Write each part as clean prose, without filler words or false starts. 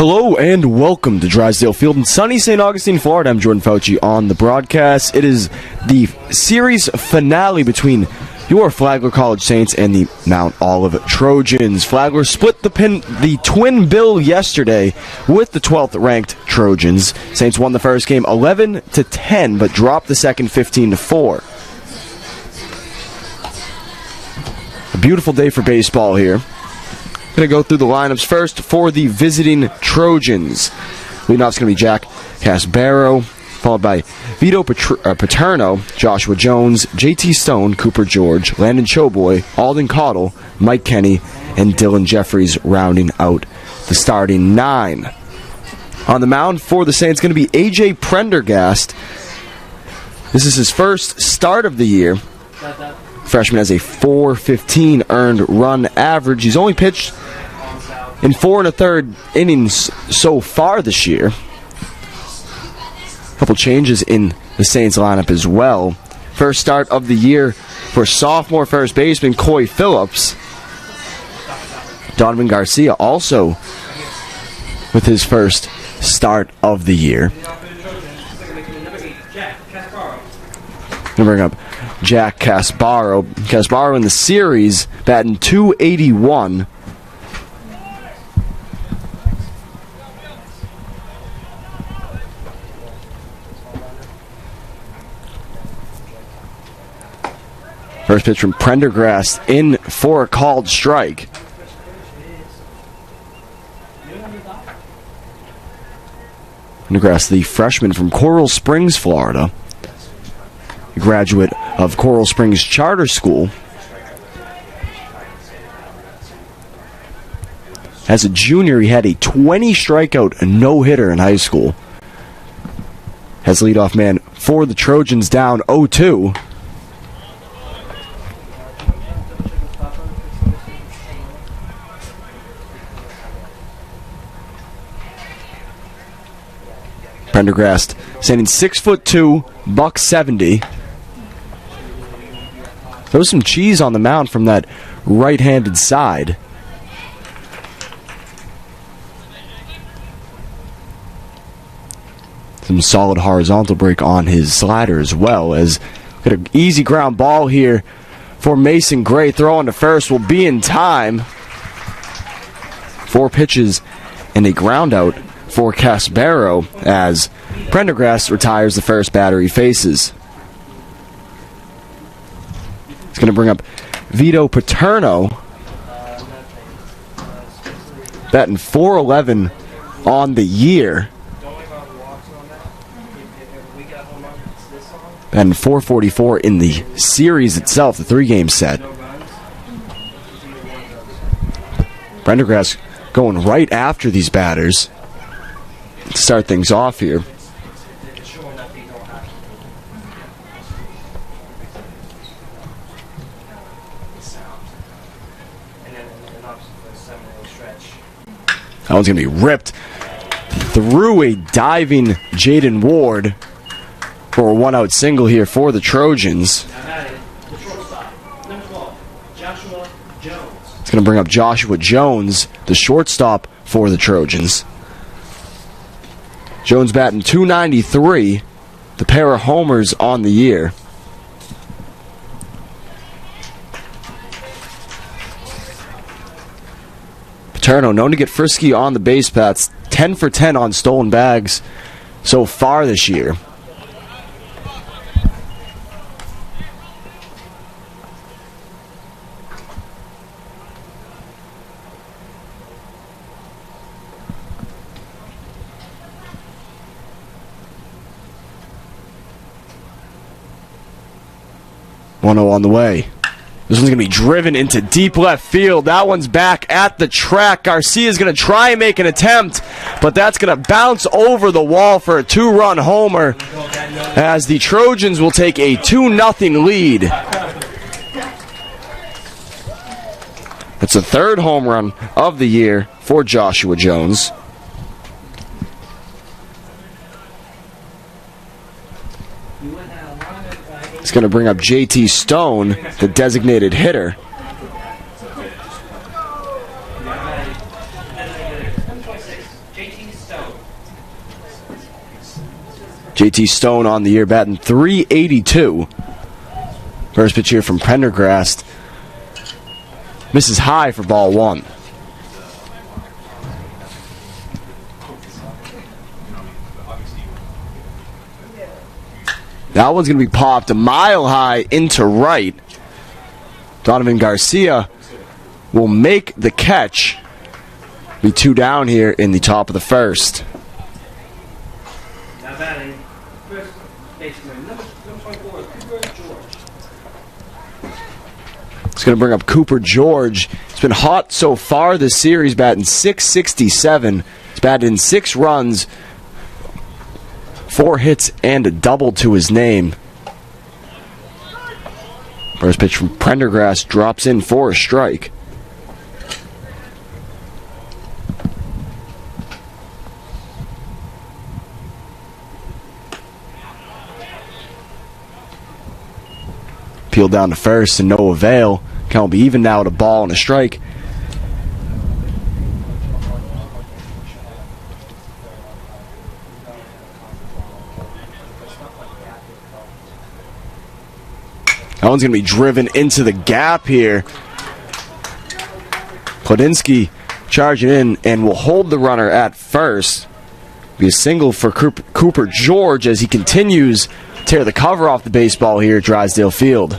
Hello and welcome to Drysdale Field in sunny St. Augustine, Florida. I'm Jordan Fauci on the broadcast. It is the series finale between your Flagler College Saints and the Mount Olive Trojans. Flagler split the twin bill yesterday with the 12th ranked Trojans. Saints won the first game 11-10, but dropped the second 15-4. A beautiful day for baseball here. Going to go through the lineups first for the visiting Trojans. Leading off is going to be Jack Casbaro, followed by Vito Paterno, Joshua Jones, JT Stone, Cooper George, Landon Choboy, Alden Cottle, Mike Kenny, and Dylan Jeffries rounding out the starting nine. On the mound for the Saints going to be AJ Prendergast. This is his first start of the year. Freshman has a .415 earned run average. He's only pitched in 4 1/3 innings so far this year. A couple changes in the Saints lineup as well. First start of the year for sophomore first baseman Coy Phillips. Donovan Garcia also with his first start of the year. Gonna bring up Jack Casbaro. Casbaro in the series batting .281. First pitch from Prendergast in for a called strike. Prendergast, the freshman from Coral Springs, Florida. A graduate of Coral Springs Charter School. As a junior, he had a 20 strikeout no-hitter in high school. As leadoff man for the Trojans down 0-2. Prendergast standing 6'2", .170. There was some cheese on the mound from that right-handed side. Some solid horizontal break on his slider as well. As got an easy ground ball here for Mason Gray. Throw on to first will be in time. 4 pitches and a ground out for Casbaro as Prendergast retires the first batter he faces. It's going to bring up Vito Paterno, batting .411 on the year. Batting .444 in the series itself, the 3-game set. Prendergast going right after these batters to start things off here. That one's going to be ripped through a diving Jaden Ward for a one-out single here for the Trojans. It's going to bring up Joshua Jones, the shortstop for the Trojans. Jones batting .293, the pair of homers on the year. Paterno, known to get frisky on the base paths, 10 for 10 on stolen bags so far this year. On the way. This one's going to be driven into deep left field. That one's back at the track. Garcia's going to try and make an attempt, but that's going to bounce over the wall for a 2-run homer as the Trojans will take a 2-0 lead. It's the third home run of the year for Joshua Jones. It's going to bring up JT Stone, the designated hitter. JT Stone on the year batting .382. First pitch here from Prendergast. Misses high for ball one. That one's going to be popped a mile high into right. Donovan Garcia will make the catch. Be two down here in the top of the first. Now batting, first baseman, number 24, Cooper George. It's going to bring up Cooper George. It's been hot so far this series, batting .667. He's batted in 6 runs, 4 hits, and a double to his name. First pitch from Prendergast drops in for a strike. Peel down to first and no avail. Count will be even now at a ball and a strike. That one's going to be driven into the gap here. Plodinsky charging in and will hold the runner at first. Be a single for Cooper George as he continues to tear the cover off the baseball here at Drysdale Field.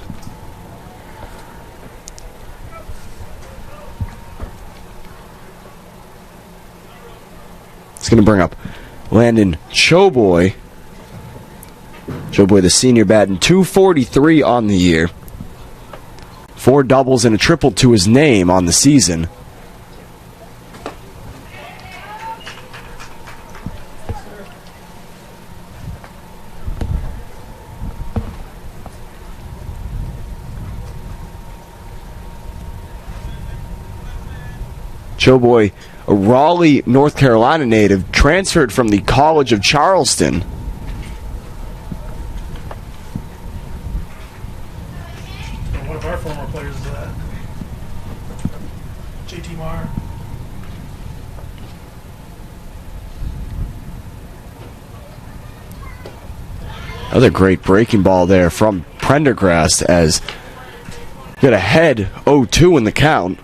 It's going to bring up Landon Choboy. Choboy, the senior, batting .243 on the year. 4 doubles and a triple to his name on the season. Choboy, a Raleigh, North Carolina native, transferred from the College of Charleston. One of our former players is that. JT Marr. Another great breaking ball there from Prendergast as got ahead 0-2 in the count.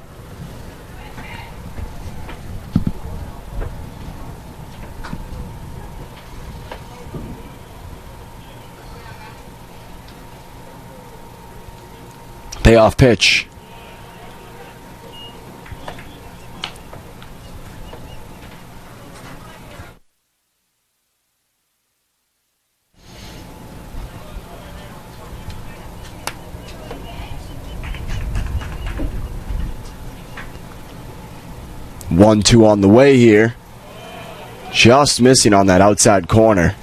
Payoff pitch. One, two on the way here. Just missing on that outside corner.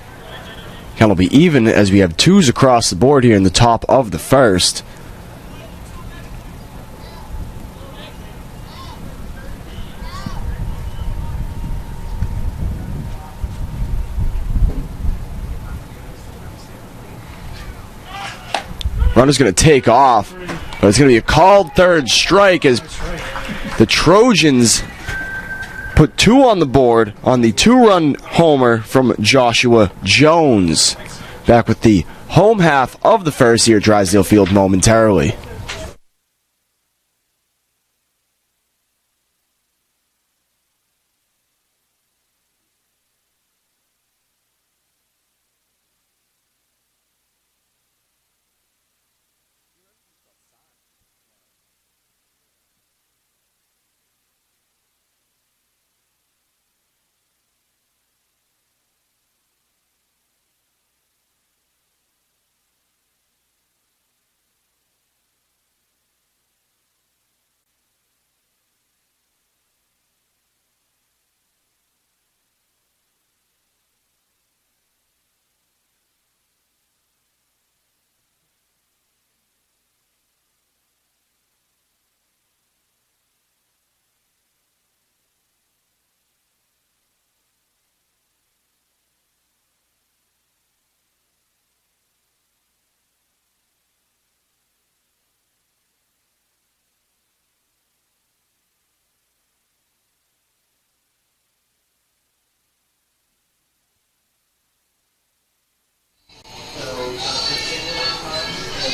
Count will be even as we have 2s across the board here in the top of the first. Runner's going to take off, but it's going to be a called third strike as the Trojans put 2 on the board on the 2-run homer from Joshua Jones. Back with the home half of the first here at Drysdale Field momentarily.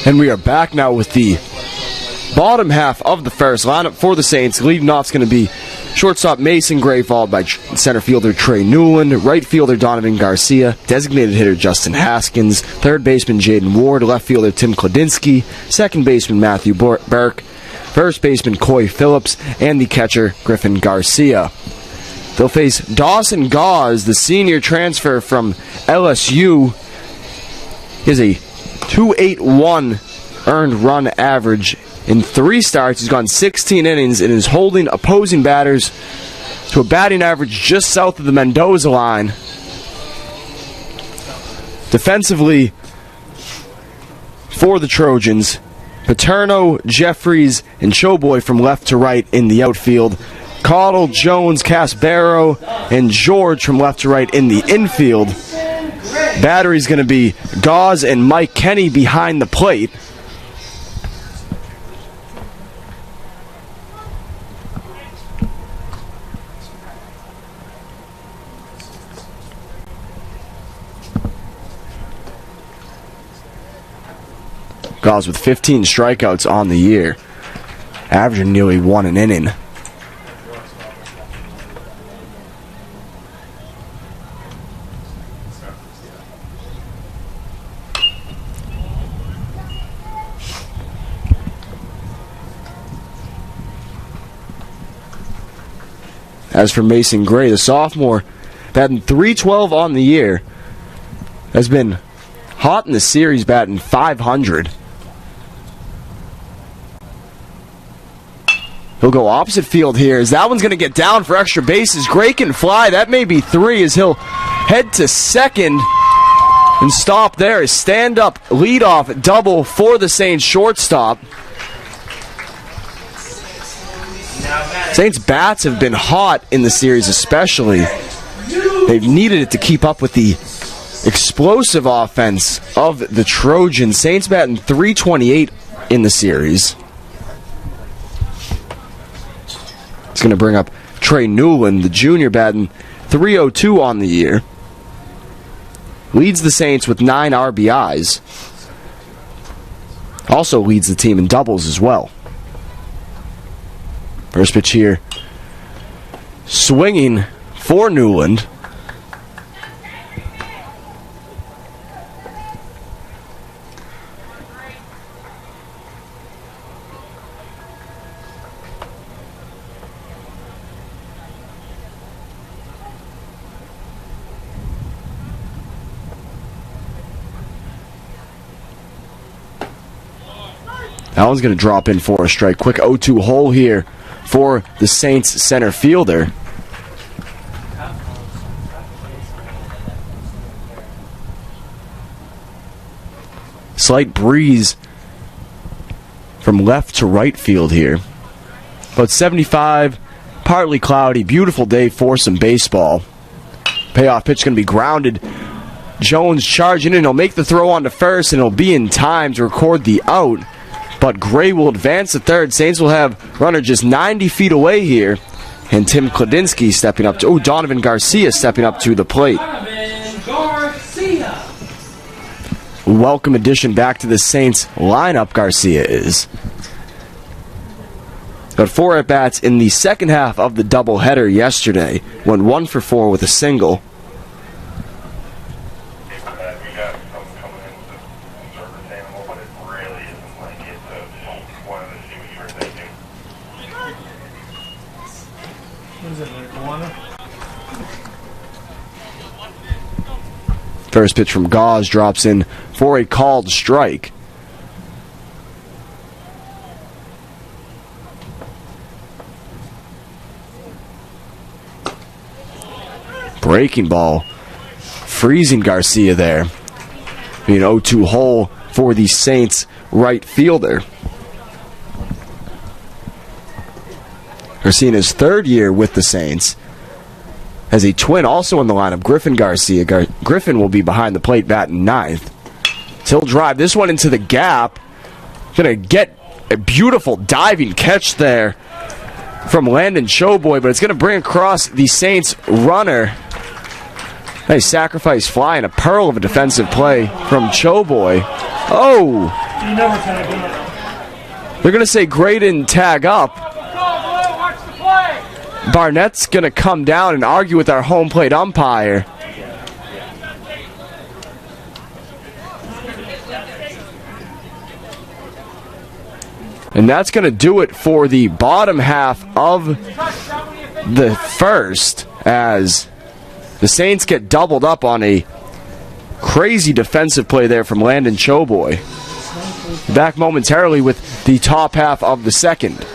And we are back now with the bottom half of the first lineup for the Saints. Leading off is going to be shortstop Mason Gray, followed by center fielder Trey Newland, right fielder Donovan Garcia, designated hitter Justin Haskins, third baseman Jaden Ward, left fielder Tim Kladinsky, second baseman Matthew Burke, first baseman Coy Phillips, and the catcher Griffin Garcia. They'll face Dawson Gause, the senior transfer from LSU. He has a .281 earned run average in 3 starts. He's gone 16 innings and is holding opposing batters to a batting average just south of the Mendoza line. Defensively, for the Trojans, Paterno, Jeffries, and Showboy from left to right in the outfield. Caudle, Jones, Casbaro, and George from left to right in the infield. Battery's going to be Gause and Mike Kenny behind the plate. Gause with 15 strikeouts on the year, averaging nearly 1 an inning. As for Mason Gray, the sophomore, batting .312 on the year, has been hot in the series, batting .500. He'll go opposite field here, as that one's going to get down for extra bases. Gray can fly. That may be 3, as he'll head to second and stop there. A stand-up leadoff double for the Saints shortstop. Saints bats have been hot in the series especially. They've needed it to keep up with the explosive offense of the Trojans. Saints batting .328 in the series. It's going to bring up Trey Newland, the junior, batting .302 on the year. Leads the Saints with 9 RBIs. Also leads the team in doubles as well. First pitch here. Swinging for Newland. That one's going to drop in for a strike. Quick 0-2 hole here for the Saints center fielder. Slight breeze from left to right field here. About 75, partly cloudy, beautiful day for some baseball. Payoff pitch going to be grounded. Jones charging in. He'll make the throw on to first, and he'll be in time to record the out. But Gray will advance to third. Saints will have runner just 90 feet away here. And Tim Kladinsky stepping up to... Donovan Garcia stepping up to the plate. Donovan Garcia. Welcome addition back to the Saints lineup, Garcia is. Got 4 at-bats in the second half of the doubleheader yesterday. Went 1 for 4 with a single. First pitch from Gause drops in for a called strike. Breaking ball. Freezing Garcia there. Being 0-2 hole for the Saints right fielder. Garcia in his 3rd year with the Saints. Has a twin also in the lineup, Griffin Garcia. Griffin will be behind the plate batting 9th. He'll drive this one into the gap. Going to get a beautiful diving catch there from Landon Showboy, but it's going to bring across the Saints runner. Nice sacrifice fly and a pearl of a defensive play from Showboy. Oh, He never tagged up. They're going to say Graydon tag up. Watch the play. Barnett's going to come down and argue with our home plate umpire. And that's going to do it for the bottom half of the first, as the Saints get doubled up on a crazy defensive play there from Landon Choboy. Back momentarily with the top half of the second.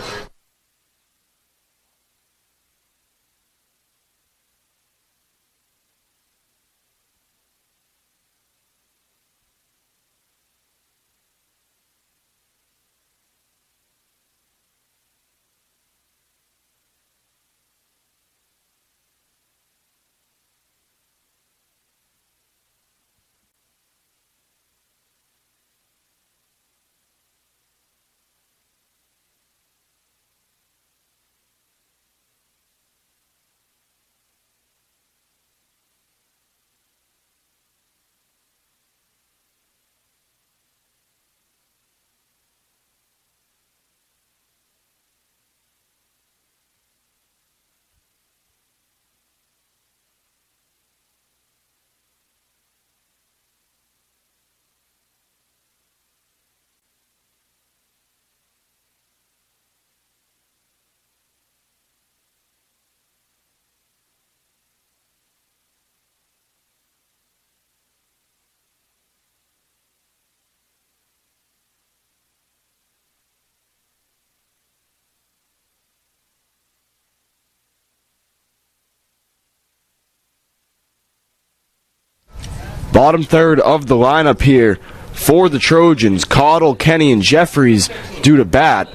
Bottom third of the lineup here for the Trojans. Caudle, Kenny, and Jeffries due to bat.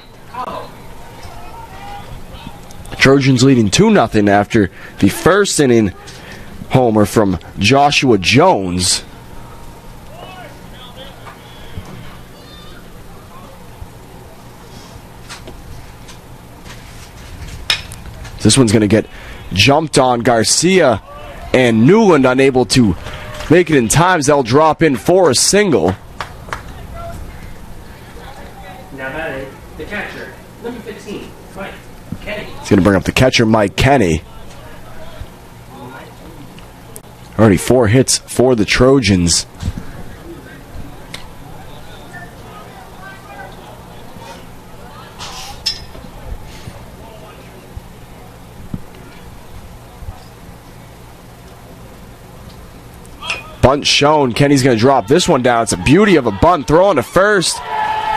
Trojans leading 2-0 after the first inning homer from Joshua Jones. This one's going to get jumped on. Garcia and Newland unable to make it in time. They'll drop in for a single. Now batting, the catcher, number 15, Mike Kenny. He's going to bring up the catcher, Mike Kenny. Already 4 hits for the Trojans. Bunt shown. Kenny's going to drop this one down. It's a beauty of a bunt. Throwing to first.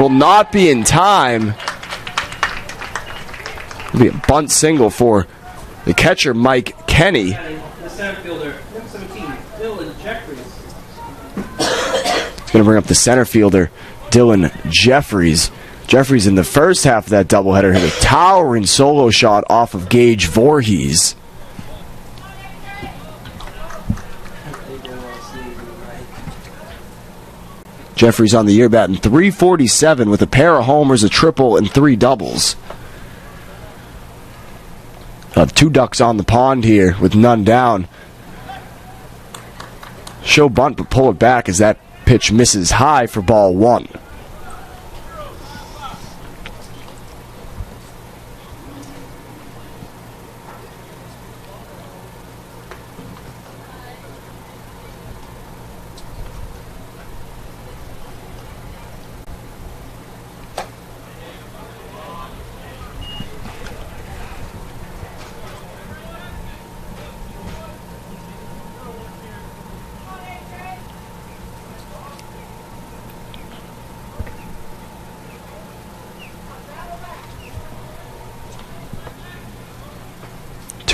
Will not be in time. It'll be a bunt single for the catcher, Mike Kenny. The center fielder, number 17, Dylan Jeffries. He's going to bring up the center fielder, Dylan Jeffries. Jeffries in the first half of that doubleheader hit a towering solo shot off of Gage Voorhees. Jeffries on the year batting .347 with a pair of homers, a triple, and 3 doubles. Have 2 ducks on the pond here with none down. Show bunt but pull it back as that pitch misses high for ball 1.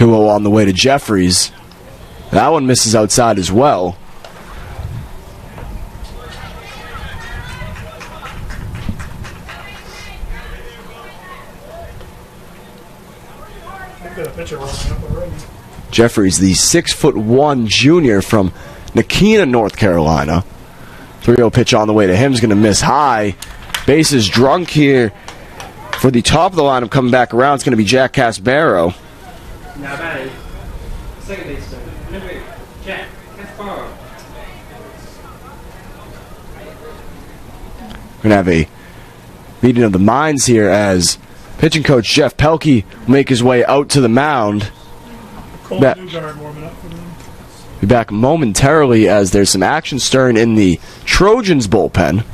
On the way to Jeffries. That one misses outside as well. They've got a pitcher rolling up already. Jeffries, the 6'1" junior from Nakina, North Carolina. 3-0 pitch on the way to him is going to miss high. Bases drunk here for the top of the lineup coming back around. It's going to be Jack Casbaro. Now batting, second baseman, number 8, Jack Casparo. We're going to have a meeting of the minds here as pitching coach Jeff Pelkey will make his way out to the mound. Cole Ba- Newgard warming up for them. Be back momentarily as there's some action stirring in the Trojans bullpen.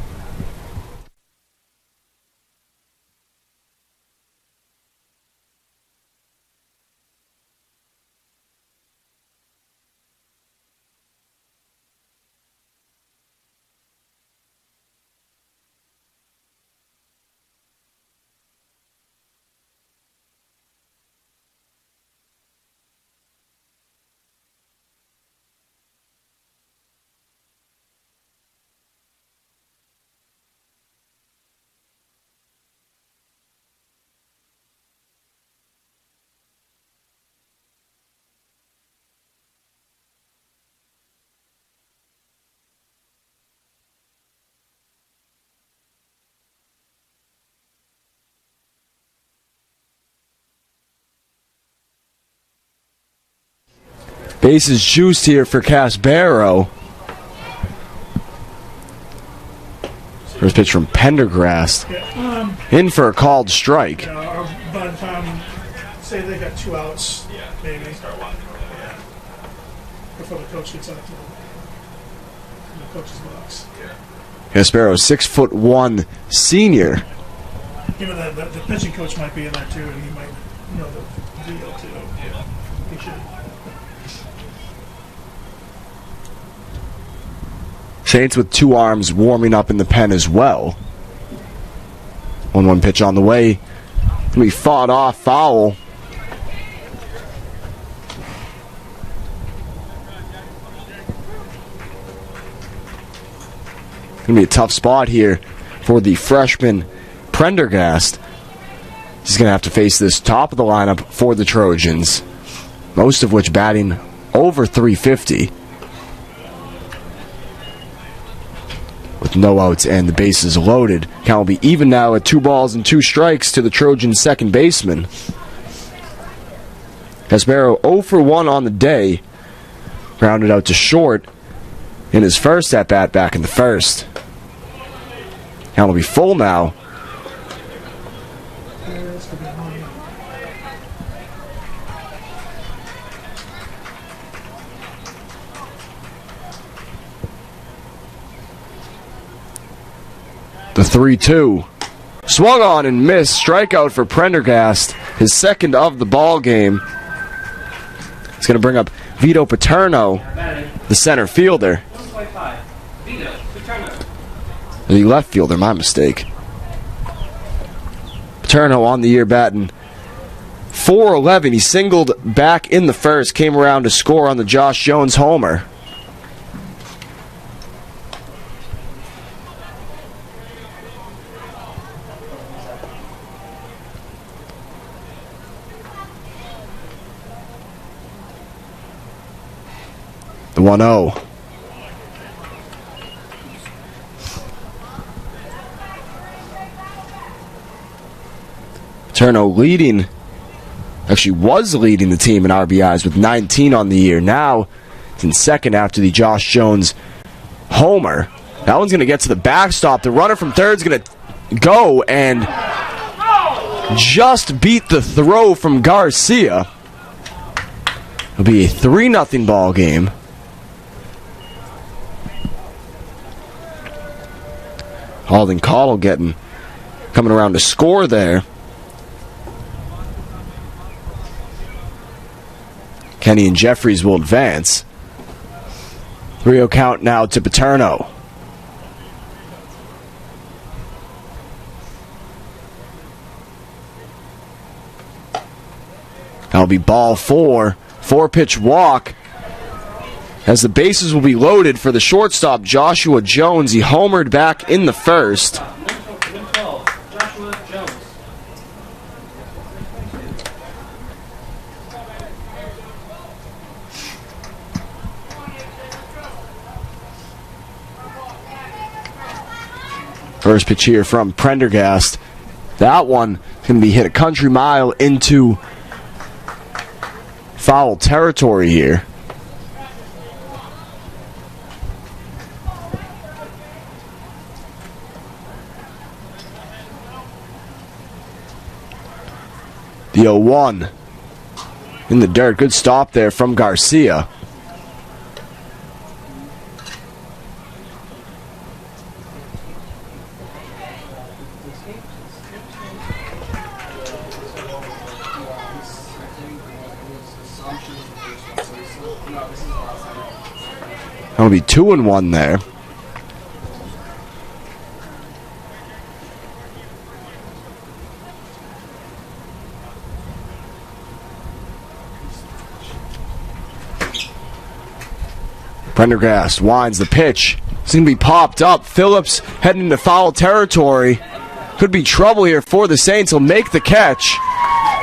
Bases juiced here for Casbaro. First pitch from Pendergrast. Yeah, In for a called strike. by the time, say they got 2 outs, maybe. Before the coach gets out to the coach's box. Casbaro, 6'1" senior. You know, the pitching coach might be in there too, and he might know the deal too. Yeah. He should. Saints with 2 arms warming up in the pen as well. 1-1 pitch on the way. We fought off foul. Going to be a tough spot here for the freshman Prendergast. He's going to have to face this top of the lineup for the Trojans, most of which batting over 350. With no outs and the bases loaded. Count will be even now at 2 balls and 2 strikes to the Trojans' second baseman. Casbaro 0 for 1 on the day. Grounded out to short in his first at-bat back in the first. Count will be full now. The 3-2. Swung on and missed. Strikeout for Prendergast. His second of the ball game. He's going to bring up Vito Paterno, the center fielder. 1.5. Vito Paterno. The left fielder, my mistake. Paterno on the year batting .411. He singled back in the first. Came around to score on the Josh Jones homer. The 1-0. Paterno leading, actually was leading the team in RBIs with 19 on the year. Now it's in second after the Josh Jones homer. That one's going to get to the backstop. The runner from third is going to go and just beat the throw from Garcia. It'll be a 3-0 ball game. Alden Cottle coming around to score there. Kenny and Jeffries will advance. 3-0 count now to Paterno. That'll be ball 4. 4-pitch walk. As the bases will be loaded for the shortstop, Joshua Jones. He homered back in the first. 112. Joshua Jones. First pitch here from Prendergast. That one can be hit a country mile into foul territory here. The 0-1 in the dirt. Good stop there from Garcia. That'll be 2-1 there. Prendergast winds the pitch. It's going to be popped up. Phillips heading into foul territory. Could be trouble here for the Saints. He'll make the catch.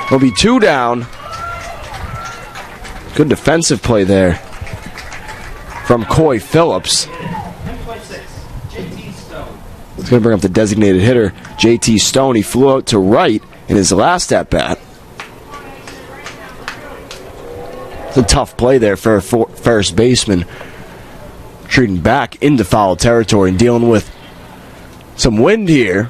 There'll be 2 down. Good defensive play there from Coy Phillips. It's going to bring up the designated hitter, J.T. Stone. He flew out to right in his last at-bat. It's a tough play there for a first baseman. Treating back into foul territory and dealing with some wind here.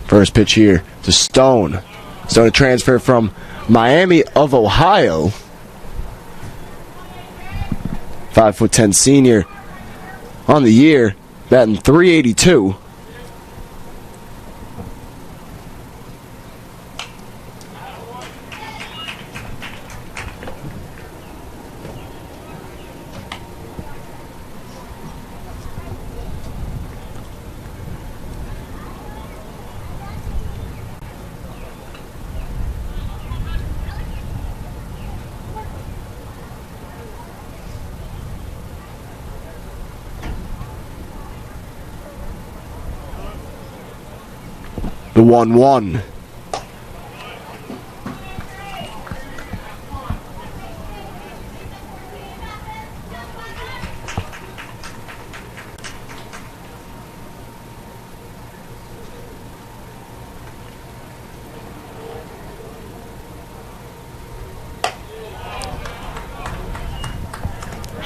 First pitch here to Stone. Stone a transfer from Miami of Ohio. 5'10" senior on the year, batting .382. The 1-1.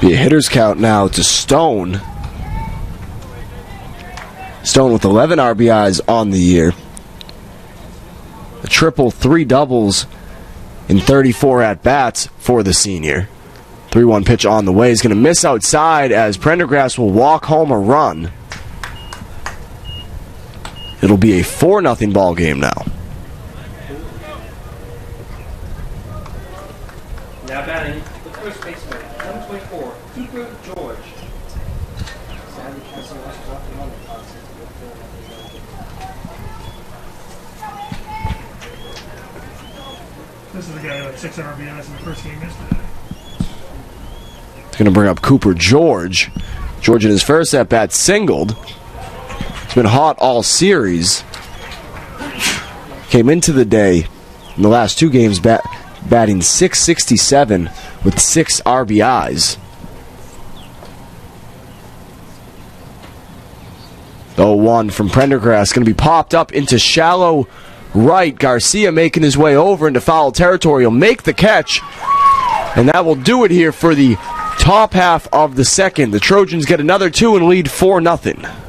Be a hitter's count now to Stone. Stone with 11 RBIs on the year. A triple, 3 doubles in 34 at-bats for the senior. 3-1 pitch on the way. He's going to miss outside as Prendergast will walk home a run. It'll be a 4-0 ball game now. Now batting the first baseman, number 24, Cooper George. Sadly, Kessler was dropping on the process. This is the guy who had 6 RBIs in the first game yesterday. It's going to bring up Cooper George. George in his first at-bat singled. He's been hot all series. Came into the day in the last 2 games batting .667 with 6 RBIs. The 0-1 from Prendergast going to be popped up into shallow right. Garcia making his way over into foul territory. He'll make the catch, and that will do it here for the top half of the second. The Trojans get another 2 and lead 4-0.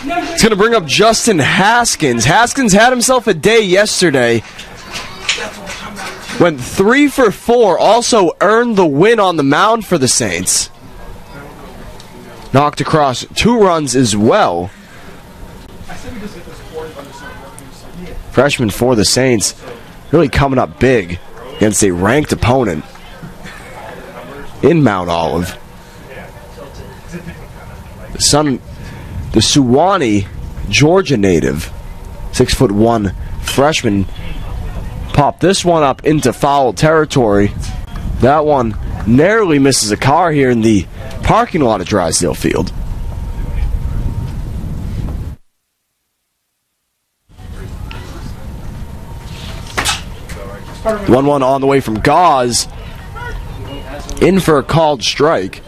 It's going to bring up Justin Haskins. Haskins had himself a day yesterday. Went 3 for 4. Also earned the win on the mound for the Saints. Knocked across 2 runs as well. Freshman for the Saints. Really coming up big against a ranked opponent in Mount Olive. The Suwannee, Georgia native, 6'1" freshman, popped this one up into foul territory. That one narrowly misses a car here in the parking lot at Drysdale Field. The 1-1 on the way from Gauze. In for a called strike.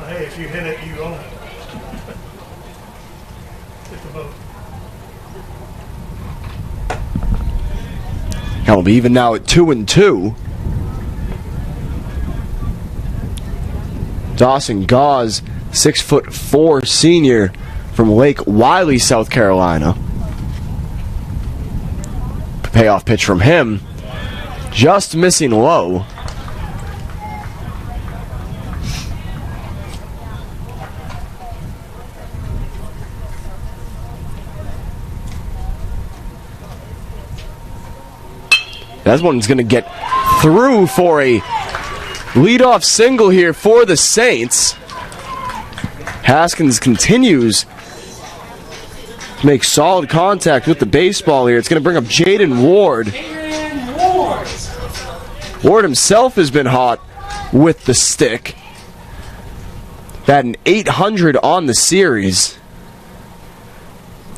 Hey, if you hit it, you own it. Hit the boat. That'll be even now at 2-2. Dawson Gauze, 6'4" senior from Lake Wiley, South Carolina. Payoff pitch from him, just missing low. That one's going to get through for a leadoff single here for the Saints. Haskins continues to make solid contact with the baseball here. It's going to bring up Jaden Ward. Ward himself has been hot with the stick. Batting .800 on the series.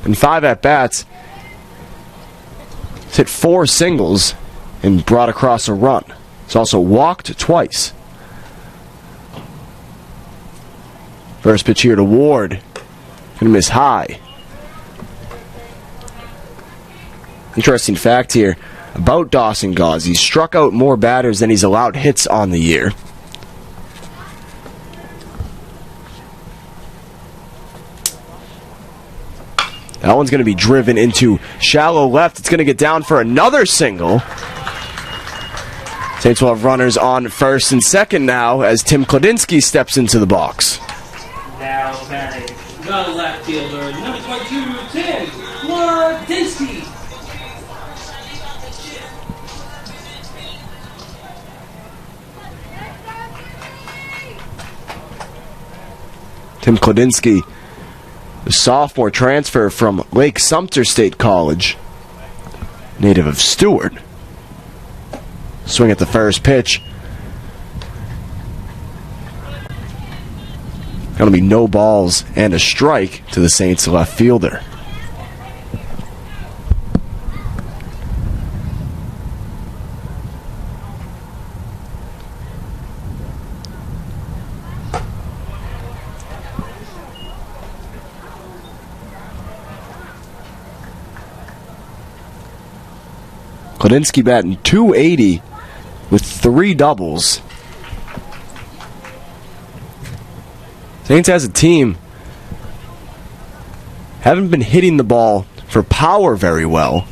In 5 at-bats. He's hit 4 singles and brought across a run. He's also walked twice. First pitch here to Ward. Gonna miss high. Interesting fact here about Dawson Gauze. He's struck out more batters than he's allowed hits on the year. That one's going to be driven into shallow left. It's going to get down for another single. Saints will have runners on first and second now as Tim Kladinsky steps into the box. Now batting, the left fielder, number 22, Tim Kladinsky. Tim Kladinsky, the sophomore transfer from Lake Sumter State College, native of Stewart. Swing at the first pitch. Going to be no balls and a strike to the Saints left fielder. Kladinsky batting .280 with 3 doubles. Saints as a team haven't been hitting the ball for power very well.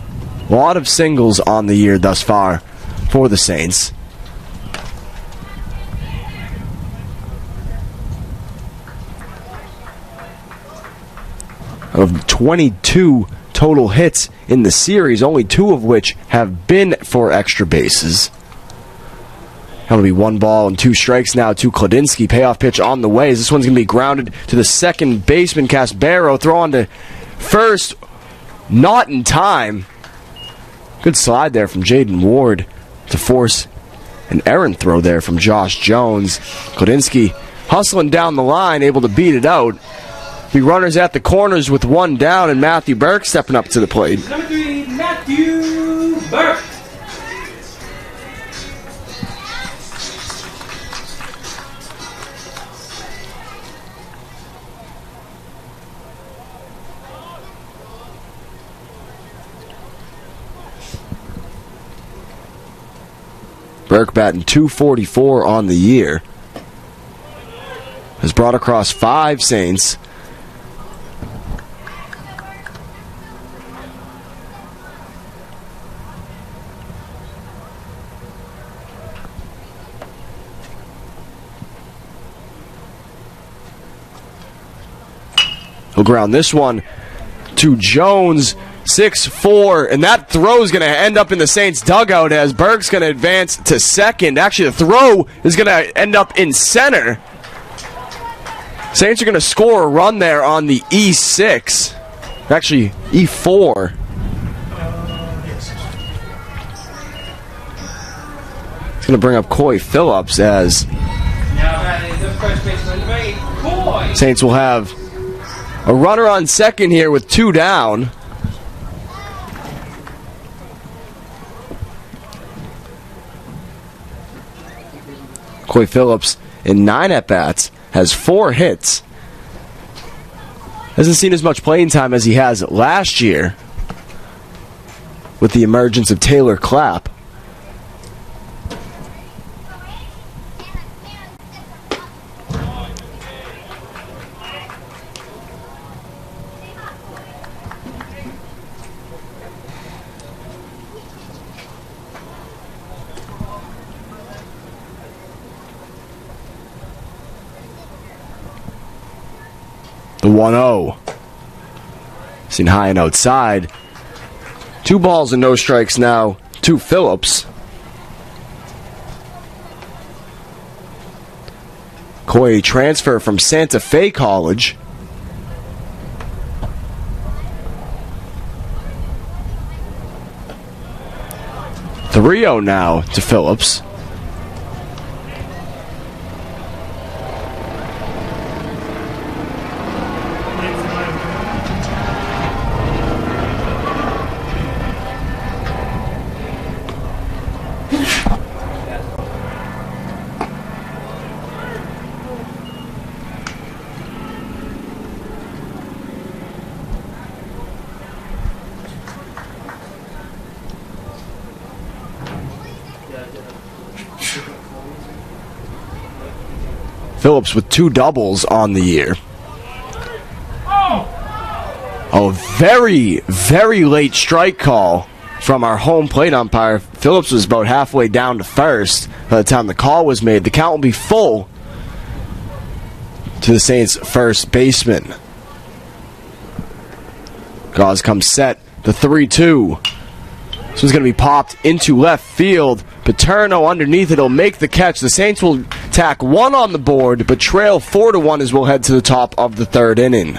A lot of singles on the year thus far for the Saints. Of 22 total hits in the series, only 2 of which have been for extra bases. That'll be 1 ball and 2 strikes now to Kladinsky. Payoff pitch on the way. This one's going to be grounded to the second baseman, Casbaro. Throw on to first. Not in time. Good slide there from Jaden Ward to force an errant throw there from Josh Jones. Kladinsky hustling down the line, able to beat it out. Be runners at the corners with 1 down, and Matthew Burke stepping up to the plate. Number 3, Matthew Burke. Burke batting .244 on the year. has brought across 5 Saints. He'll ground this one to Jones, 6-4, and that throw is going to end up in the Saints' dugout as Burke's going to advance to second. Actually, the throw is going to end up in center. Saints are going to score a run there on the E6. Actually, E4. It's going to bring up Coy Phillips as Saints will have a runner on second here with 2 down. Coy Phillips in 9 at-bats has 4 hits. Hasn't seen as much playing time as he has last year with the emergence of Taylor Clapp. The 1-0. Seen high and outside. 2 balls and no strikes now to Phillips. Coy transfer from Santa Fe College. The 3-0 now to Phillips. Phillips with 2 doubles on the year. Oh, very, very late strike call from our home plate umpire. Phillips was about halfway down to first by the time the call was made. The count will be full to the Saints' first baseman. Gauze comes set. The 3-2. This one's going to be popped into left field. Paterno underneath it will make the catch. The Saints will tack 1 on the board, but trail 4-1 as we'll head to the top of the 3rd inning.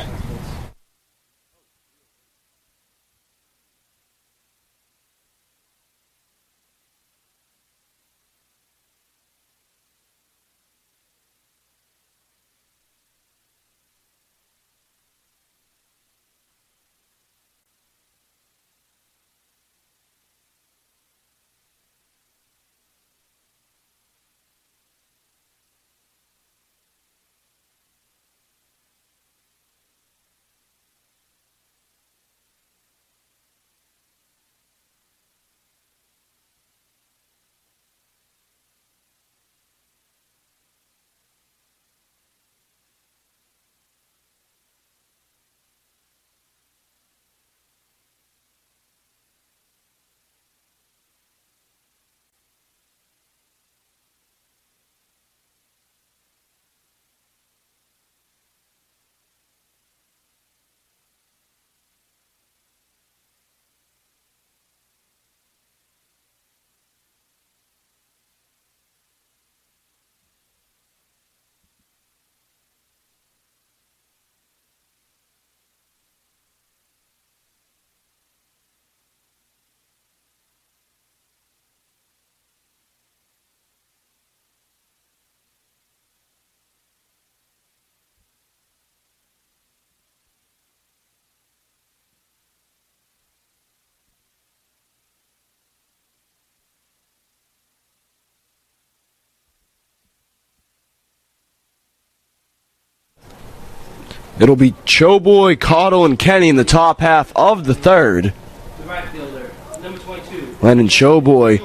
It'll be Choboy, Cottle, and Kenny in the top half of the 3rd. The right fielder, number 22. Lennon Choboy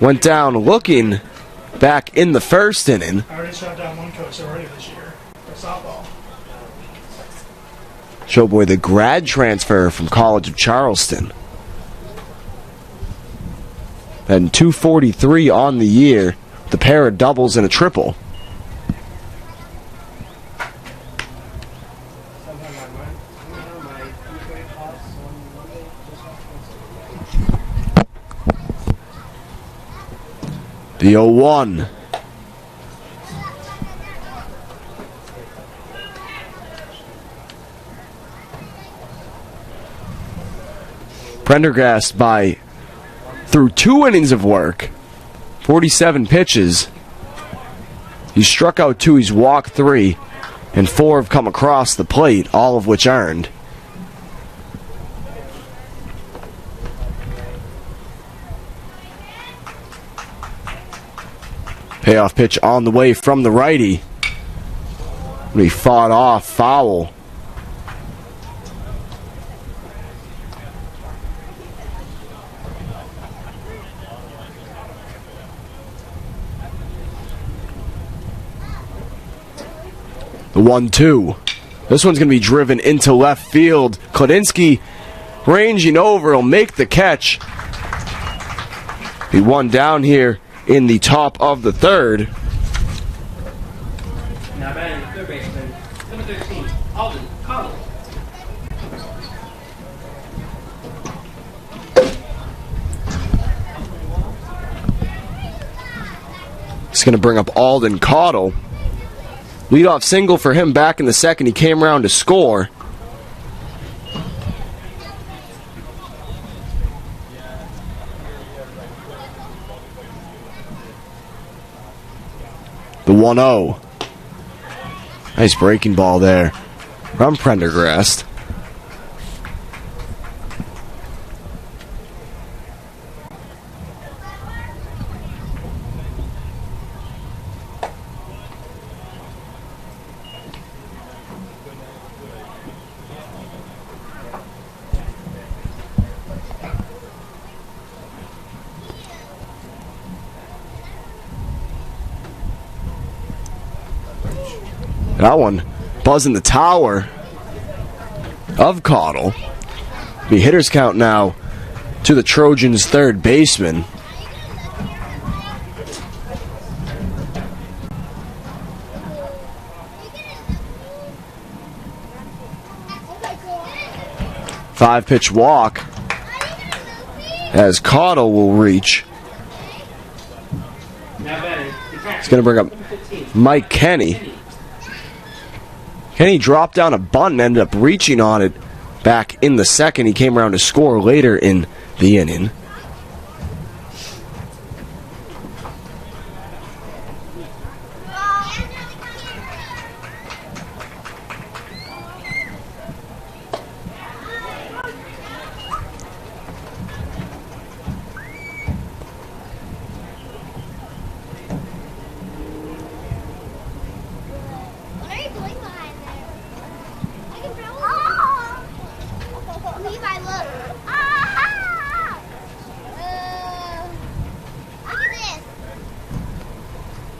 went down looking back in the first inning. I already shot down one coach already this year for softball. Showboy, the grad transfer from College of Charleston. And 243 on the year, the pair of doubles and a triple. The 0-1. Prendergast through 2 innings of work, 47 pitches. He's struck out 2, he's walked 3, and 4 have come across the plate, all of which earned. Payoff pitch on the way from the righty. He fought off, foul. The 1-2. This one's going to be driven into left field. Kladinsky ranging over. He'll make the catch. He won down here in the top of the third. Now batting the third baseman, number 13, Alden Connell. He's going to bring up Alden Caudle. Leadoff single for him back in the second. He came around to score. The 1-0. Nice breaking ball there from Prendergast. That one buzzing the tower of Caudle. The hitters count now to the Trojans' third baseman. Five-pitch walk as Caudle will reach. He's going to bring up Mike Kenny. Kenny dropped down a bunt and ended up reaching on it back in the second. He came around to score later in the inning.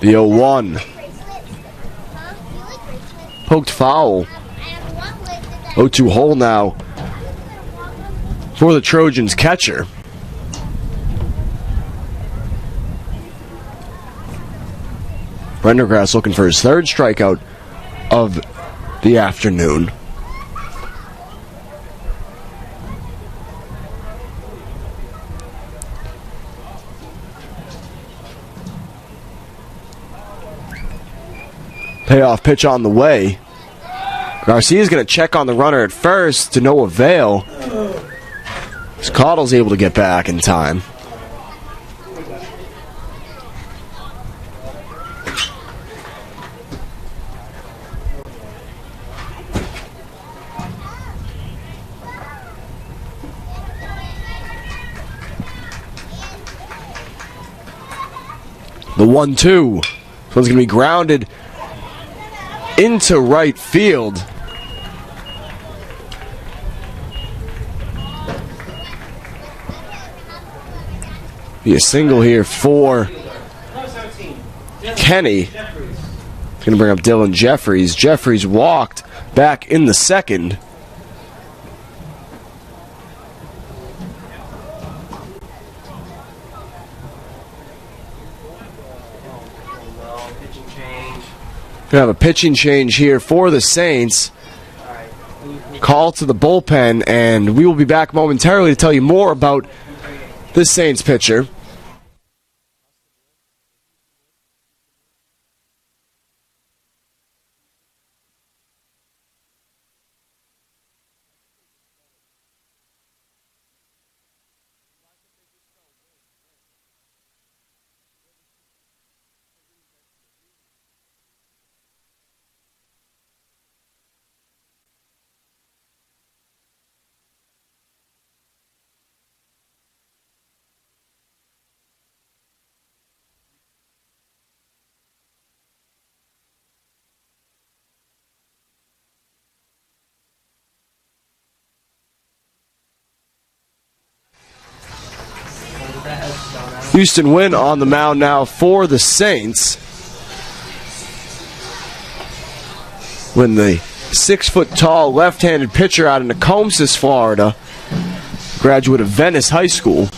The 0-1. Poked foul. 0-2 hole now for the Trojans catcher. Prendergast looking for his third strikeout of the afternoon. Payoff pitch on the way. Garcia's going to check on the runner at first to no avail. As Caudle's able to get back in time. The 1-2. This one's going to be grounded into right field. Be a single here for Kenny. Jeffries. Going to bring up Dylan Jeffries. Jeffries walked back in the second. Pitching change. Going to have a pitching change here for the Saints. All right. Call to the bullpen, and we will be back momentarily to tell you more about this Saints pitcher. Houston Wynn on the mound now for the Saints. When the 6-foot-tall left-handed pitcher out of Nokomis, Florida, graduate of Venice High School.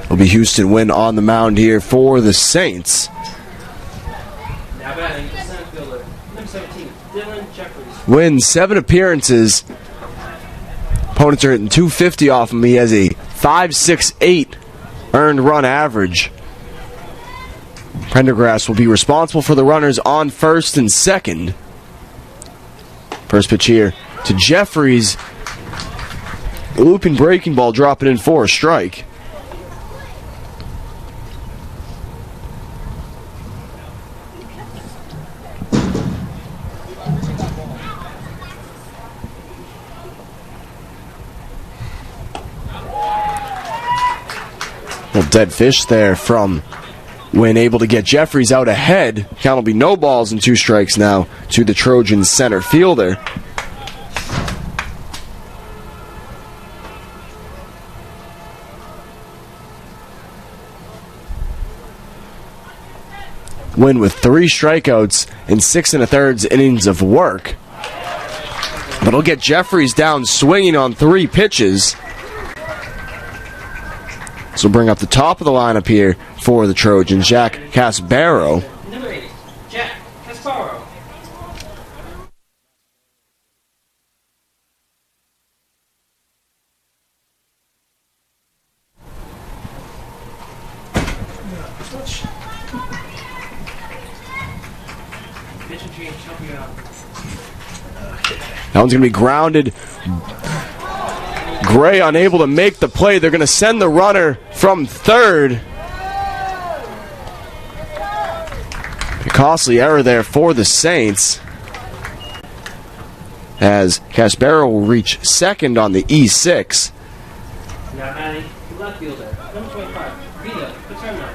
Will be Houston Wynn on the mound here for the Saints. Now batting, the center fielder, number 17, Dylan Jeffries. Wynn, 7 appearances. Opponents are hitting 250 off him. He has a 5.68 earned run average. Prendergrass will be responsible for the runners on first and second. First pitch here to Jeffries. The looping breaking ball dropping in for a strike. Well, dead fish there from Wynn, able to get Jeffries out ahead. Count will be no balls and 2 strikes now to the Trojans center fielder. Wynn with 3 strikeouts in 6 1/3 innings of work. But he'll get Jeffries down swinging on 3 pitches. So bring up the top of the lineup here for the Trojans, Jack Casbaro. Number 8, Jack Casparo. Pitch and change, help you out. That one's going to be grounded. Gray unable to make the play. They're going to send the runner from third. A costly error there for the Saints, as Casparo will reach second on the E6. Now adding left fielder, number 25, Vito Paterno.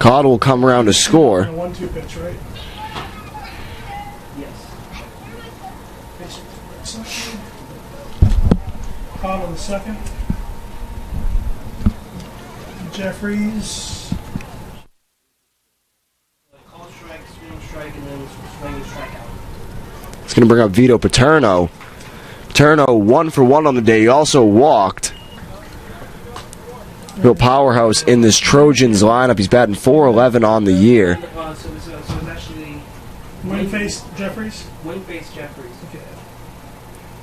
Cottle will come around to score. A 1-2 pitch, right? Yes. Pitch. Cottle the second. Jeffries. Call strike, swing strike, and then swing and strikeout. It's going to bring up Vito Paterno. Paterno 1 for 1 on the day. He also walked. Real powerhouse in this Trojans lineup. He's batting .411 on the year. So it's actually Wynn faced Jeffries. Wynn face Jeffries. Okay.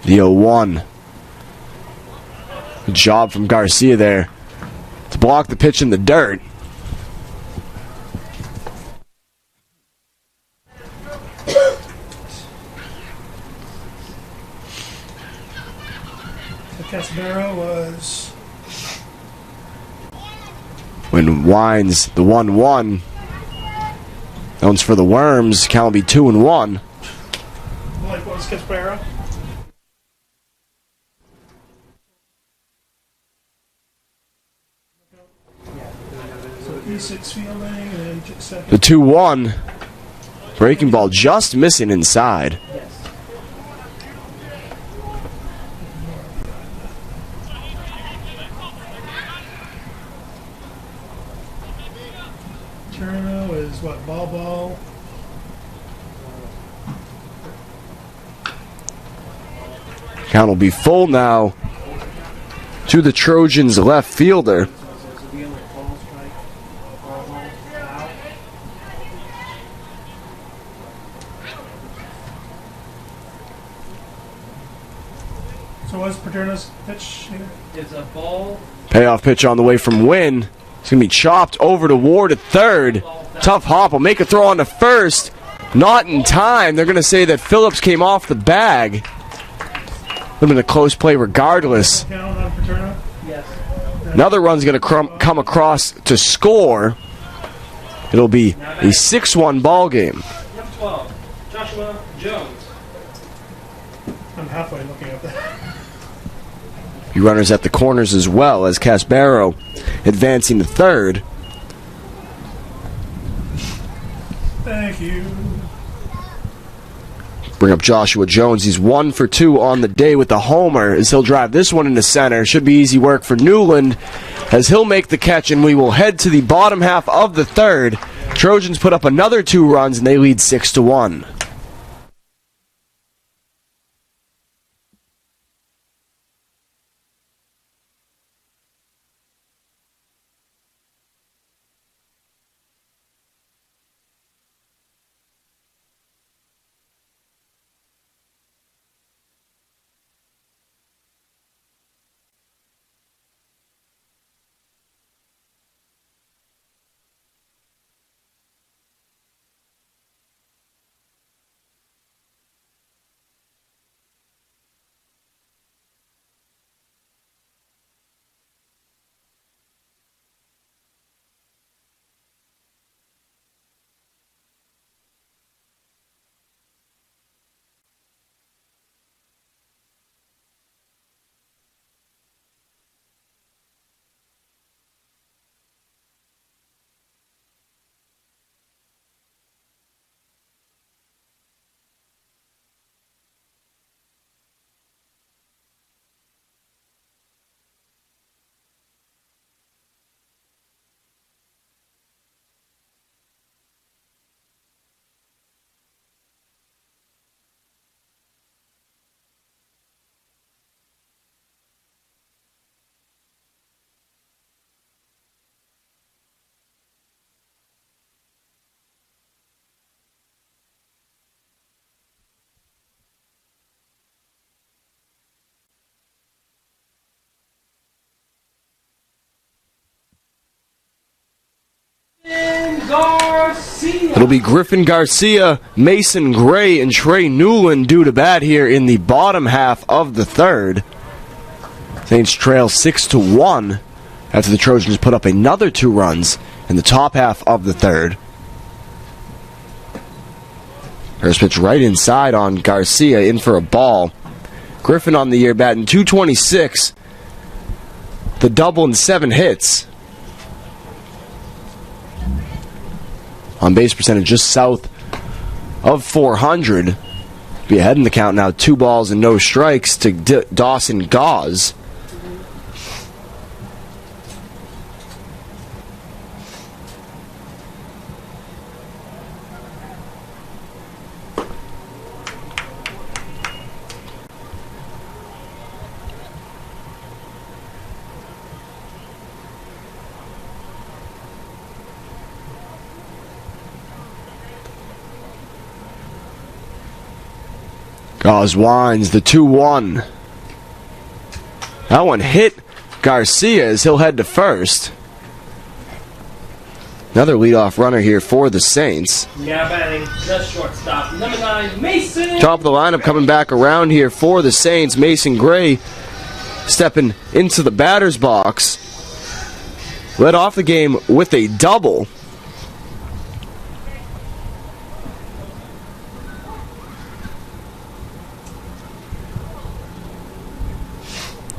The 0-1. Good job from Garcia there to block the pitch in the dirt. Casabero was when Wines the 1-1. That one's for the Worms. Count will be 2-1. like what was Casabero? So E6 fielding and then second. The 2-1. Breaking ball just missing inside. Turno is what? Ball. Count will be full now to the Trojans' left fielder. So what's Paterno's pitch here? It's a ball. Payoff pitch on the way from Wynn. It's going to be chopped over to Ward at third. Tough hop. Will make a throw on to first. Not in time. They're going to say that Phillips came off the bag. Would have been a close play regardless. Count on Paterno? Yes. Another run's going to come across to score. It'll be a 6-1 ball game. Number 12, Joshua Jones. I'm halfway looking at that. Few runners at the corners as well as Casbaro advancing to third. Thank you. Bring up Joshua Jones. He's 1 for 2 on the day with the homer as he'll drive this one into center. Should be easy work for Newland as he'll make the catch, and we will head to the bottom half of the third. Trojans put up another 2 runs and they lead 6-1. Garcia. It'll be Griffin Garcia, Mason Gray, and Trey Newland due to bat here in the bottom half of the third. Saints trail 6-1 after the Trojans put up another 2 runs in the top half of the third. First pitch right inside on Garcia, in for a ball. Griffin on the year batting .226, the double and 7 hits. On base percentage just south of 400. Be ahead in the count now. 2 balls and no strikes to Dawson Gauze. Gauze winds the 2-1. That one hit Garcia as he'll head to first. Another leadoff runner here for the Saints. Now batting the shortstop, number 9, Mason. Top of the lineup coming back around here for the Saints. Mason Gray stepping into the batter's box. Led off the game with a double.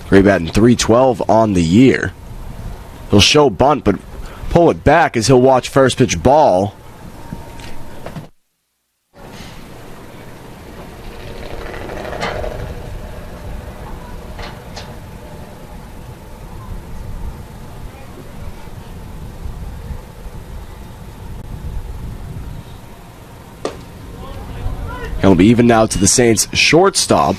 Gray batting .312 on the year. He'll show bunt, but pull it back as he'll watch first pitch ball. It'll be even now to the Saints shortstop.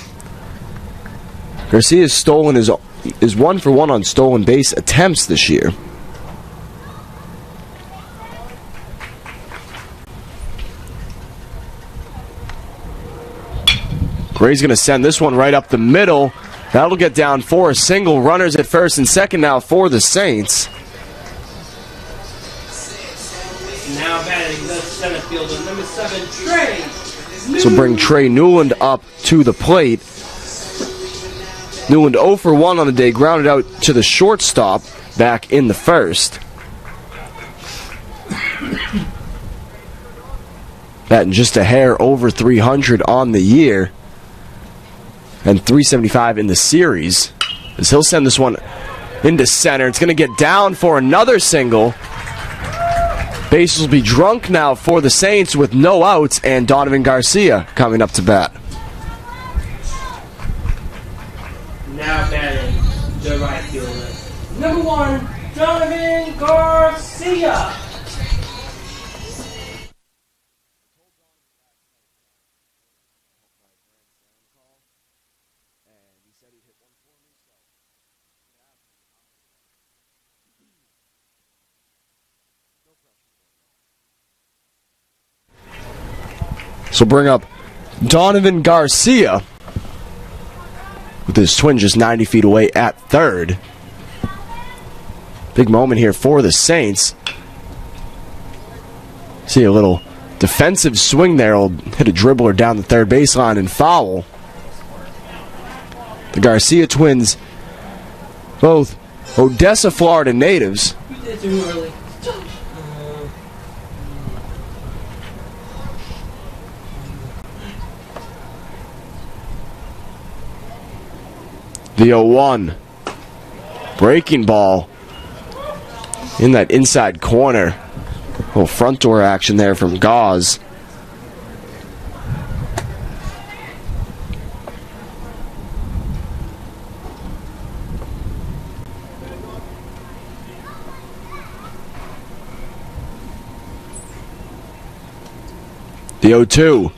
Garcia's stolen is 1-for-1 on stolen base attempts this year. Gray's going to send this one right up the middle. That'll get down for a single. Runners at first and second now for the Saints. Now batting the center fielder, number 7, Trey. So bring Trey Newland up to the plate. Newland 0-for-1 on the day, grounded out to the shortstop back in the first. Batting just a hair over 300 on the year. And 375 in the series. As he'll send this one into center. It's going to get down for another single. Bases will be drunk now for the Saints with no outs, and Donovan Garcia coming up to bat. Now batting the right fielder, number 1, Donovan Garcia. So bring up Donovan Garcia with his twin just 90 feet away at third. Big moment here for the Saints. See a little defensive swing there. Will hit a dribbler down the third baseline and foul. The Garcia twins, both Odessa, Florida natives. You did too early. The 0-1. Breaking ball in that inside corner. Little front door action there from Gauze. The 0-2.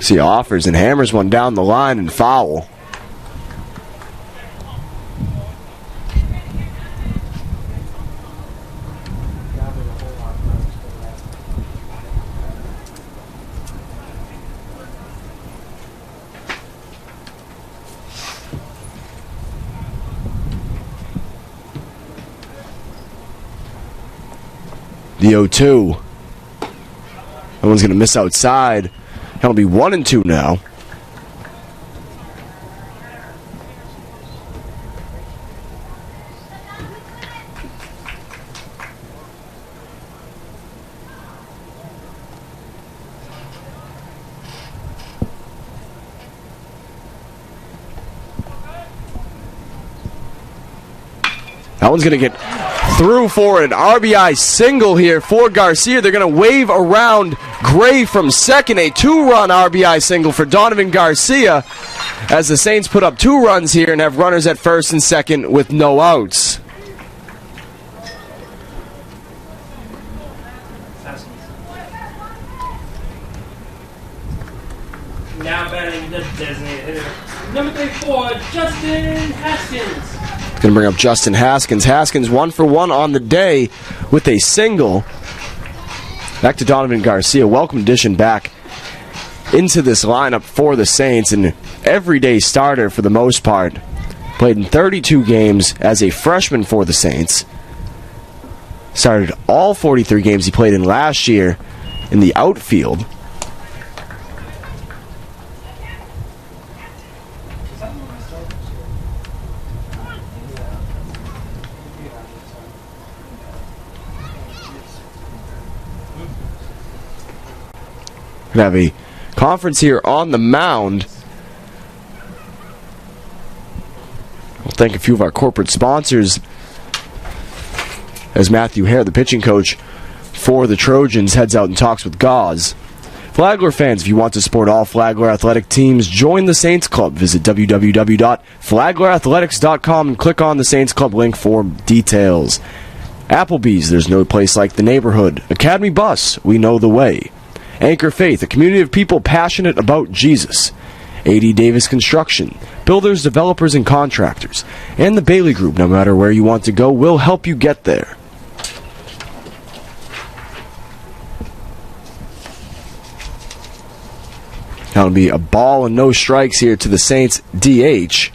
See, offers and hammers one down the line and foul. The 0-2. That one's going to miss outside. That'll be 1-2 now. That one's going to get through for an RBI single here for Garcia. They're going to wave around Gray from second. A 2-run RBI single for Donovan Garcia as the Saints put up 2 runs here and have runners at first and second with no outs. Now batting the designated hitter, number 34, Justin Haskins. Going to bring up Justin Haskins. Haskins 1-for-1 on the day with a single. Back to Donovan Garcia. Welcome addition back into this lineup for the Saints. An everyday starter for the most part. Played in 32 games as a freshman for the Saints. Started all 43 games he played in last year in the outfield. We have a conference here on the mound. We'll thank a few of our corporate sponsors as Matthew Hare, the pitching coach for the Trojans, heads out and talks with Gauze. Flagler fans, if you want to support all Flagler athletic teams, join the Saints Club. Visit www.flaglerathletics.com and click on the Saints Club link for details. Applebee's, there's no place like the neighborhood. Academy Bus, we know the way. Anchor Faith, a community of people passionate about Jesus. A.D. Davis Construction, builders, developers, and contractors. And the Bailey Group, no matter where you want to go, we'll help you get there. That'll be a ball and no strikes here to the Saints DH.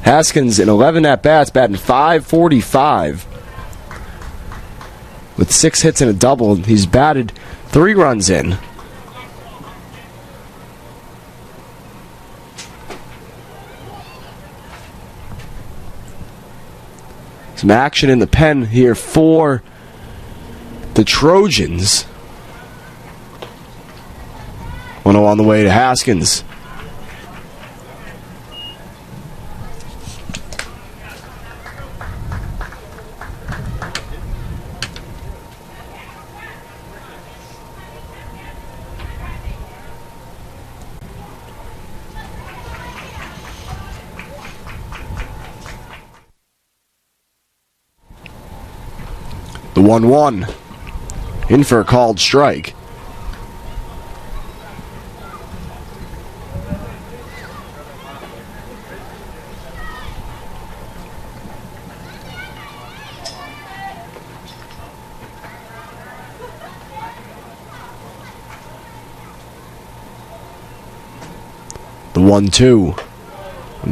Haskins in 11 at-bats, batting .545. With 6 hits and a double, he's batted 3 runs in. Some action in the pen here for the Trojans. 1-0 on the way to Haskins. The 1-1. In for a called strike. The 1-2.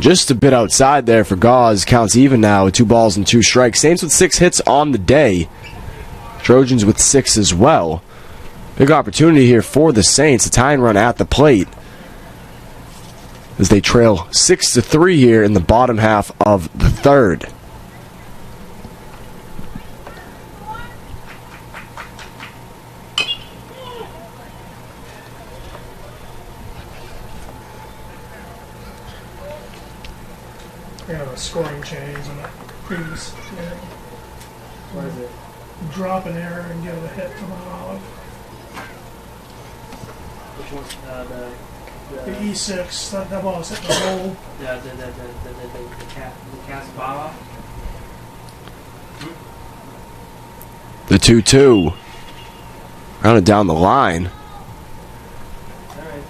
Just a bit outside there for Gauze. Counts even now with 2 balls and 2 strikes. Saints with 6 hits on the day. Trojans with 6 as well. Big opportunity here for the Saints. A tying run at the plate as they trail 6-3 here in the bottom half of the third. They have a scoring change on that previous inning. What is it? Drop an error and give it a hit to the Olive. Which one's The E6, that ball was hitting the hole. the cast Baba? The 2-2. Rounded down the line. Alright.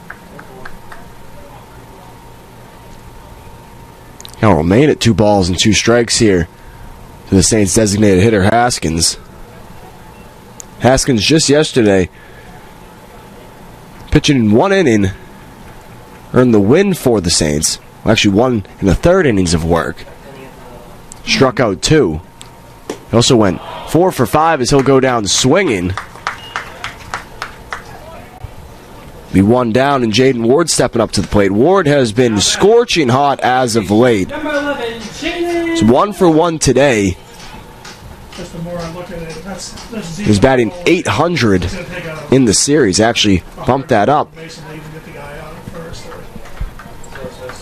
Now remain at 2 balls and 2 strikes here to the Saints' designated hitter, Haskins. Haskins just yesterday, pitching in 1 inning, earned the win for the Saints. Well, actually, 1 in the 3rd innings of work. Struck out 2. He also went 4 for 5 as he'll go down swinging. Be 1 down, and Jaden Ward stepping up to the plate. Ward has been scorching hot as of late. Number 11, Jaden. It's 1 for 1 today. Just the more I look at it, that's He's batting .800 in the series. Actually bumped that up basically even get the guy out at first.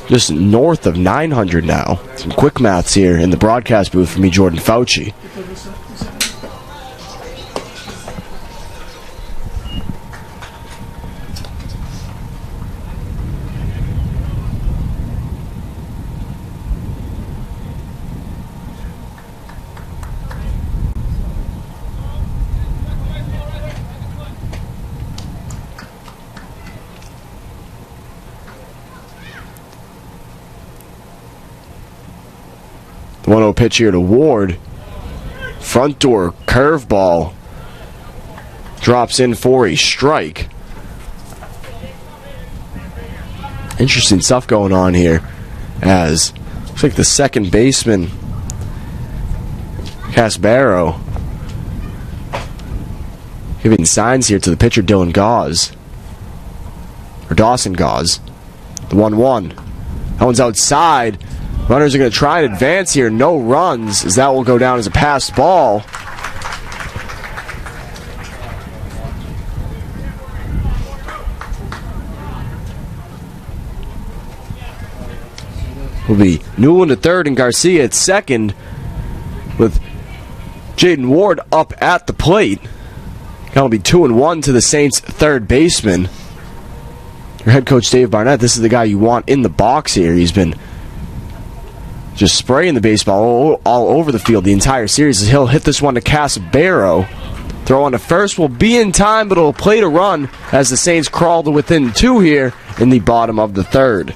just north of 900 now. Some quick maths here in the broadcast booth for me, Jordan Fauci. The 1-0 pitch here to Ward. Front door curveball. Drops in for a strike. Interesting stuff going on here as looks like the second baseman, Casbaro, giving signs here to the pitcher, Dylan Gauze. Or Dawson Gauze. The 1-1. That one's outside. Runners are going to try and advance here. No runs, as that will go down as a passed ball. Will be Newland at third and Garcia at second, with Jaden Ward up at the plate. That'll be 2-1 to the Saints' third baseman. Your head coach, Dave Barnett, this is the guy you want in the box here. He's been just spraying the baseball all over the field the entire series. He'll hit this one to Casbaro. Throw on to first will be in time, but it'll play to run as the Saints crawl to within 2 here in the bottom of the third.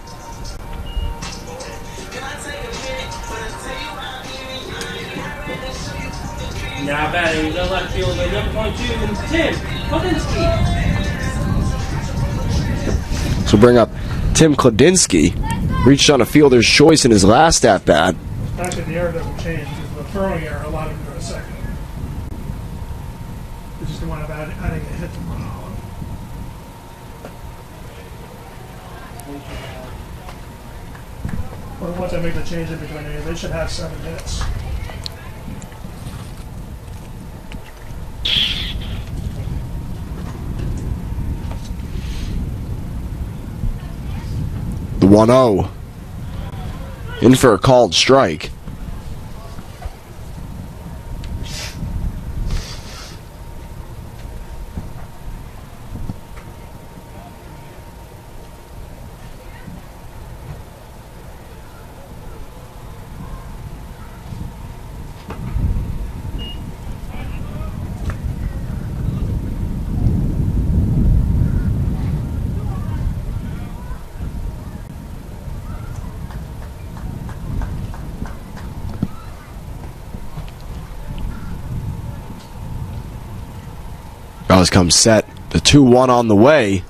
Now batting the left fielder, number 22, Tim Kladinsky. So bring up Tim Kladinsky. Reached on a fielder's choice in his last at-bat. Actually, the error doesn't change. The throwing error allowed him to go to second. They just didn't want to adding a hit to run on. Well, once I make the change in between here, they should have 7 hits. The 1-0. In for a called strike. Bowers comes set. The 2-1 on the way.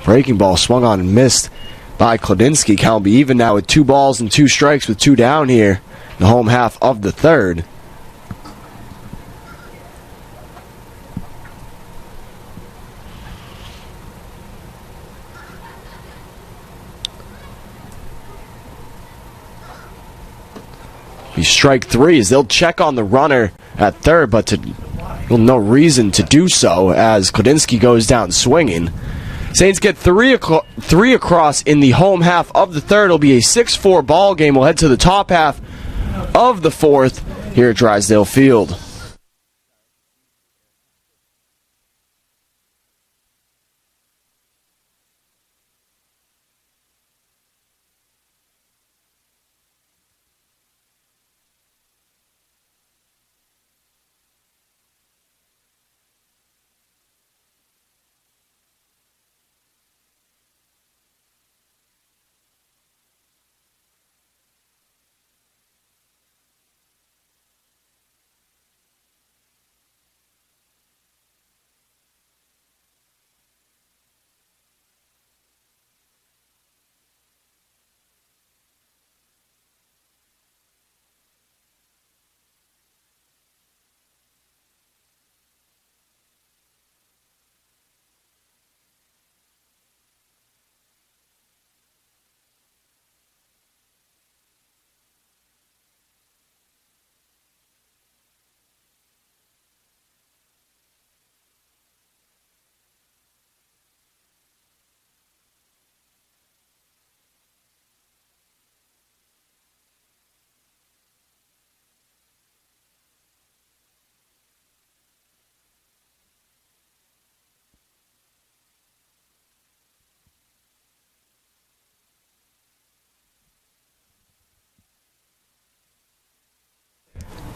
Breaking ball swung on and missed by Kladinsky. Count will be even now with 2 balls and 2 strikes with 2 down here in the home half of the third. Strike 3 as they'll check on the runner at third, but no reason to do so as Kladinsky goes down swinging. Saints get 3 across in the home half of the third. It'll be a 6-4 ball game. We'll head to the top half of the fourth here at Drysdale Field.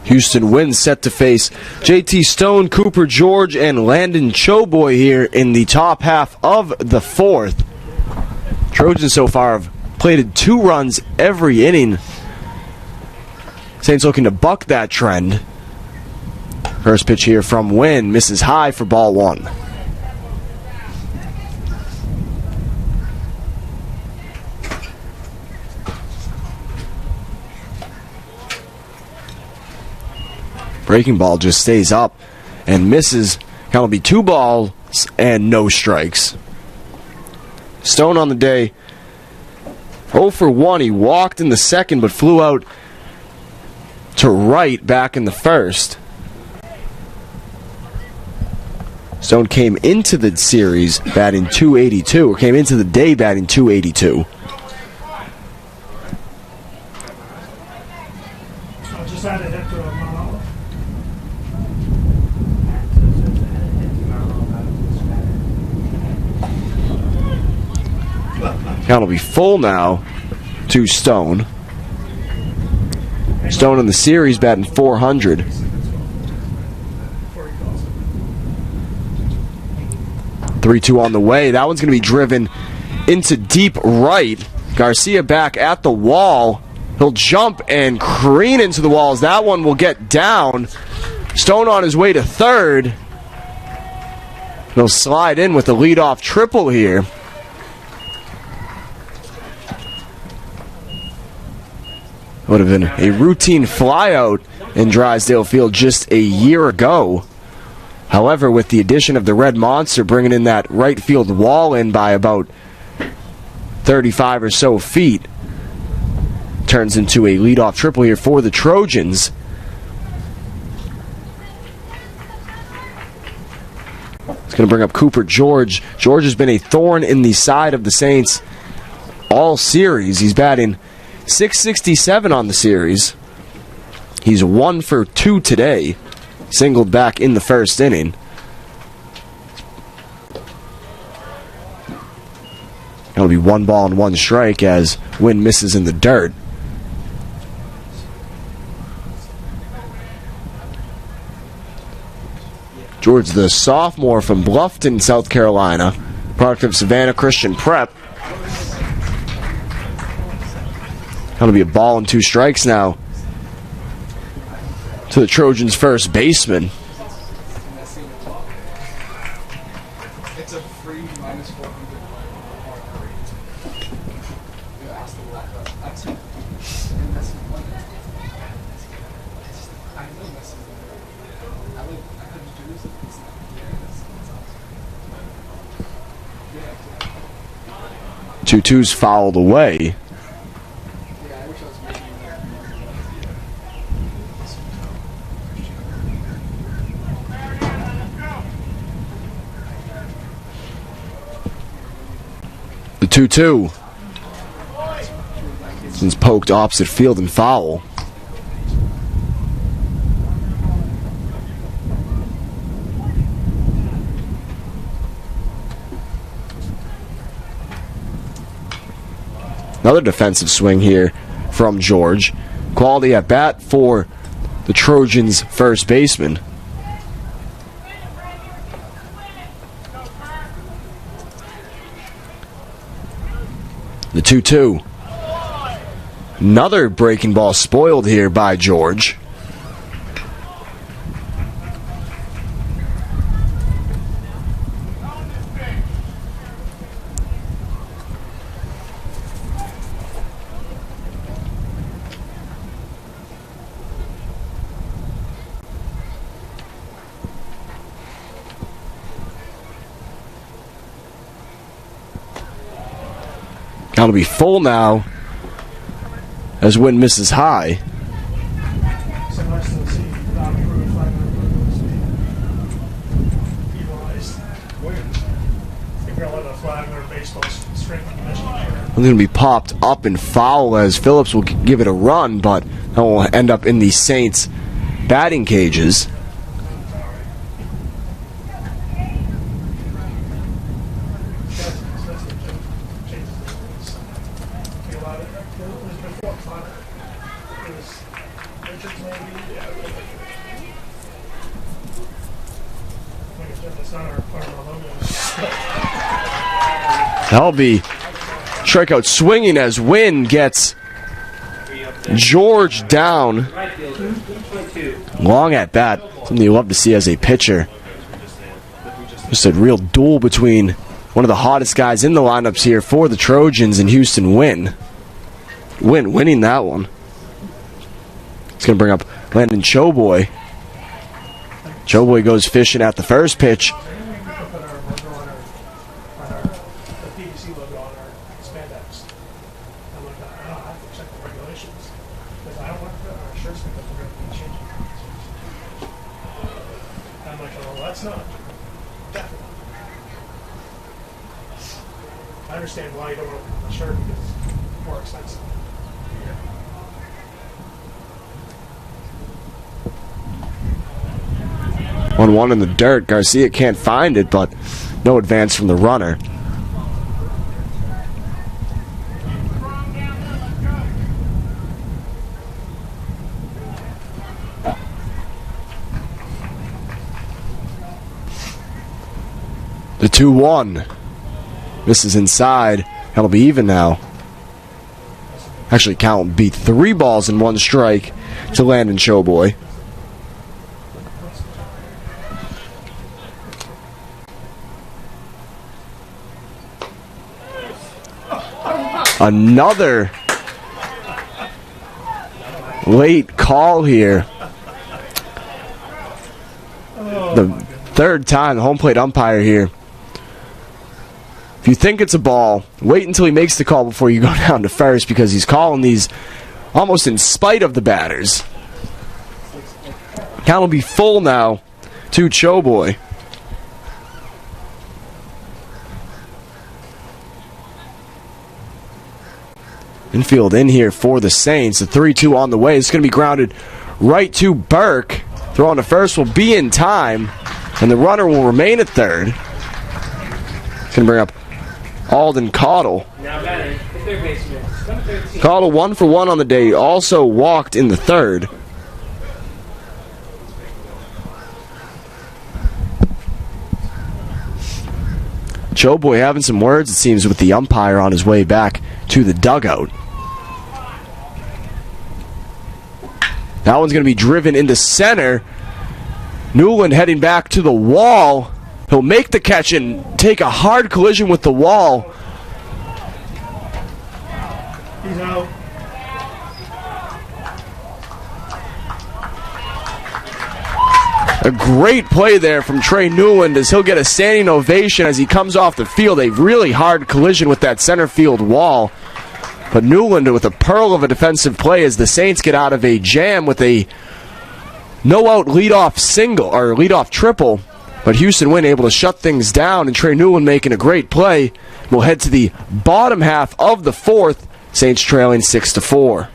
Houston wins set to face JT Stone, Cooper George, and Landon Choboy here in the top half of the fourth. Trojans so far have plated 2 runs every inning. Saints looking to buck that trend. First pitch here from Wynn, misses high for ball 1. Breaking ball just stays up and misses. That'll be 2 balls and no strikes. Stone on the day, 0 for 1. He walked in the second but flew out to right back in the first. Stone came into the series batting .282, or came into the day batting .282. Just had a hit to a mono. Count will be full now to Stone. Stone in the series batting .400. 3-2 on the way. That one's going to be driven into deep right. Garcia back at the wall. He'll jump and careen into the walls. That one will get down. Stone on his way to third. He'll slide in with the leadoff triple here. Would have been a routine flyout in Drysdale Field just a year ago. However, with the addition of the Red Monster bringing in that right field wall in by about 35 or so feet, turns into a leadoff triple here for the Trojans. It's going to bring up Cooper George. George has been a thorn in the side of the Saints all series. He's batting .667 on the series. He's 1 for 2 today. Singled back in the first inning. It'll be 1 ball and 1 strike as Wynn misses in the dirt. George, the sophomore from Bluffton, South Carolina, product of Savannah Christian Prep. That'll be a ball and 2 strikes now to the Trojans' first baseman. It's a free -400. Two twos fouled away. The 2-2. Since poked opposite field and foul. Another defensive swing here from George. Quality at bat for the Trojans' first baseman. The 2-2. Another breaking ball spoiled here by George. That'll be full now as Wynn misses high. So nice to see improved Flagler equalized. I think we're going to let the Flagler baseball strength and conditioning here. It's going to be popped up and foul as Phillips will give it a run, but that will end up in the Saints' batting cages. That'll be strikeout swinging as Wynn gets George down. Long at bat. Something you love to see as a pitcher. Just a real duel between one of the hottest guys in the lineups here for the Trojans and Houston Wynn. Wynn winning that one. It's going to bring up Landon Choboy. Showboy goes fishing at the first pitch. We can put our logo on our the PVC logo on our spandex. I'm like, I don't have to check the regulations because I don't want to put on our shirts because we're going to be changing. I'm like, oh, well, that's not definitely. I understand why you don't want to put on a shirt because it's more expensive. 1-1 in the dirt. Garcia can't find it, but no advance from the runner. The 2-1. This is inside. That'll be even now. Actually, count beat 3 balls and 1 strike to Landon Showboy. Another late call here. The third time, the home plate umpire here. If you think it's a ball, wait until he makes the call before you go down to first, because he's calling these almost in spite of the batters. Count will be full now to Showboy. Infield in here for the Saints. The 3-2 on the way. It's going to be grounded right to Burke. Throw on to first will be in time, and the runner will remain at third. It's going to bring up Alden Caudle. Now batting, the third baseman, number 13. Caudle 1 for 1 on the day. Also walked in the third. Showboy having some words, it seems, with the umpire on his way back to the dugout. That one's going to be driven into center. Newland heading back to the wall. He'll make the catch and take a hard collision with the wall. He's out. A great play there from Trey Newland as he'll get a standing ovation as he comes off the field. A really hard collision with that center field wall. But Newland with a pearl of a defensive play as the Saints get out of a jam with a no-out leadoff single, or leadoff triple. But Houston Wynn able to shut things down, and Trey Newland making a great play. We'll head to the bottom half of the fourth. Saints trailing 6-4.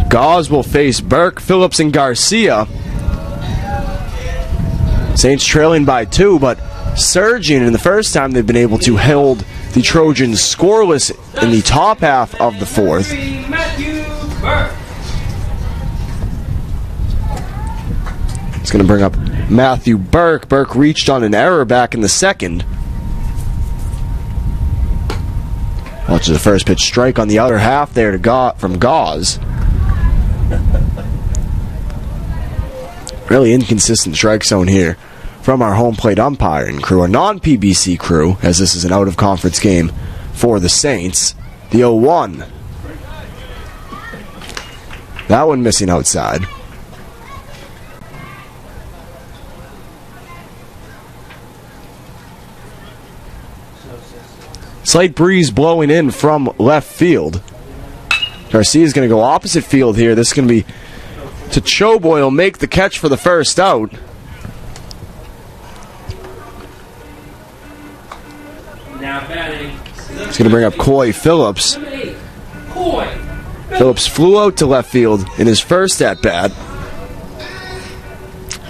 Gauze will face Burke, Phillips, and Garcia. Saints trailing by 2, but surging in the first time they've been able to hold the Trojans scoreless in the top half of the fourth. It's going to bring up Matthew Burke. Burke reached on an error back in the second. Watch the first pitch strike on the outer half there to from Gauze. Really inconsistent strike zone here from our home plate umpiring crew, a non-PBC crew, as this is an out-of-conference game for the Saints. The 0-1. That one missing outside. Slight breeze blowing in from left field. Garcia's going to go opposite field here. This is going to be to Choboy. He'll make the catch for the first out. Now batting. He's going to bring up Coy Phillips. Number 8, Coy. Phillips flew out to left field in his first at-bat.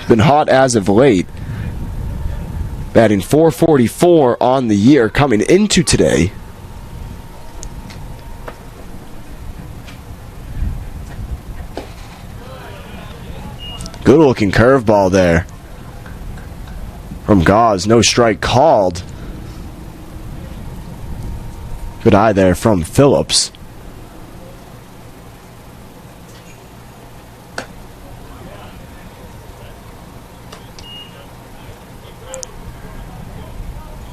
Been hot as of late. Batting .444 on the year coming into today. Good-looking curveball there from Gauze. No strike called. Good eye there from Phillips.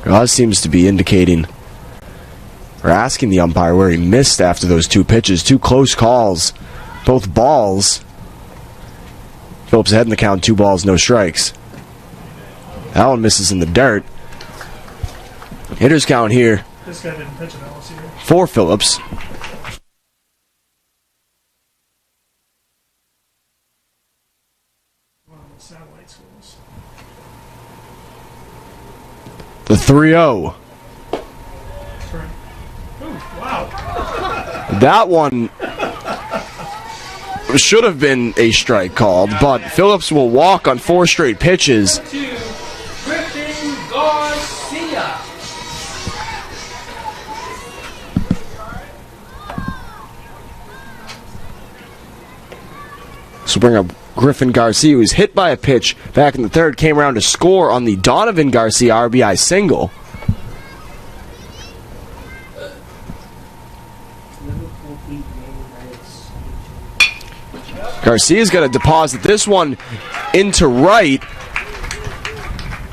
Gauze seems to be indicating or asking the umpire where he missed after those two pitches. Two close calls. Both balls. Phillips ahead in the count. 2 balls, no strikes. That one misses in the dirt. Hitters count here This guy didn't pitch at LSU. for Phillips. One of the satellite schools. The 3-0. Right. Ooh, wow. That one should have been a strike called, but Phillips will walk on 4 straight pitches. To Griffin Garcia. So bring up Griffin Garcia, who was hit by a pitch back in the third, came around to score on the Donovan Garcia RBI single. Number 14, Garcia's got to deposit this one into right.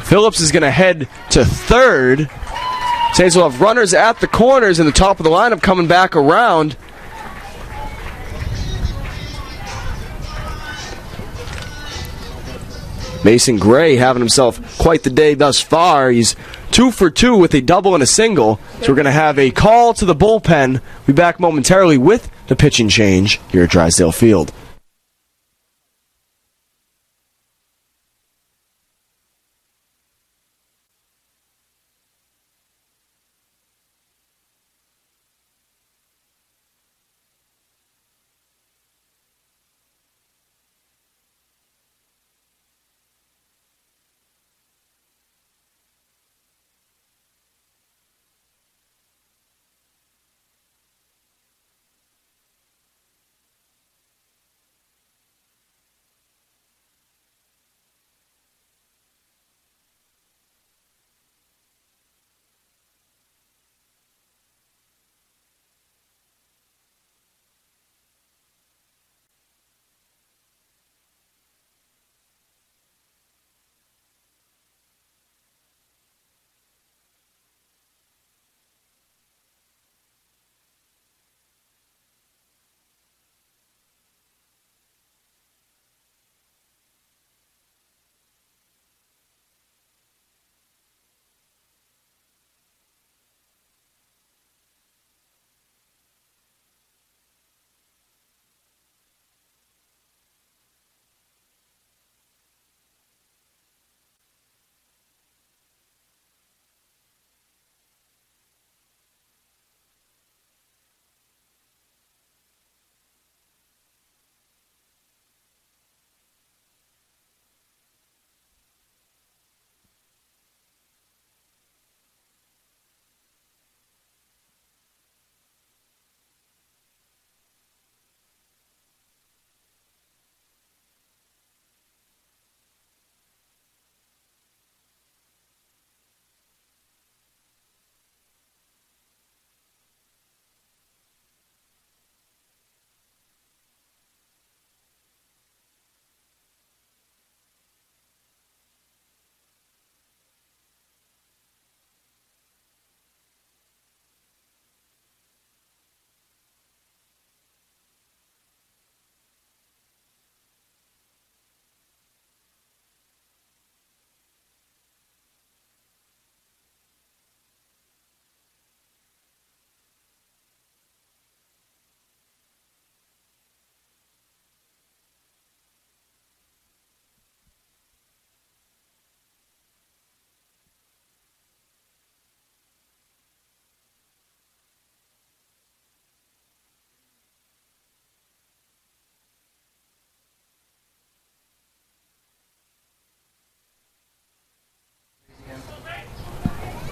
Phillips is going to head to third. Saints will have runners at the corners, and the top of the lineup coming back around. Mason Gray having himself quite the day thus far. He's 2 for 2 with a double and a single. So we're going to have a call to the bullpen. We'll be back momentarily with the pitching change here at Drysdale Field.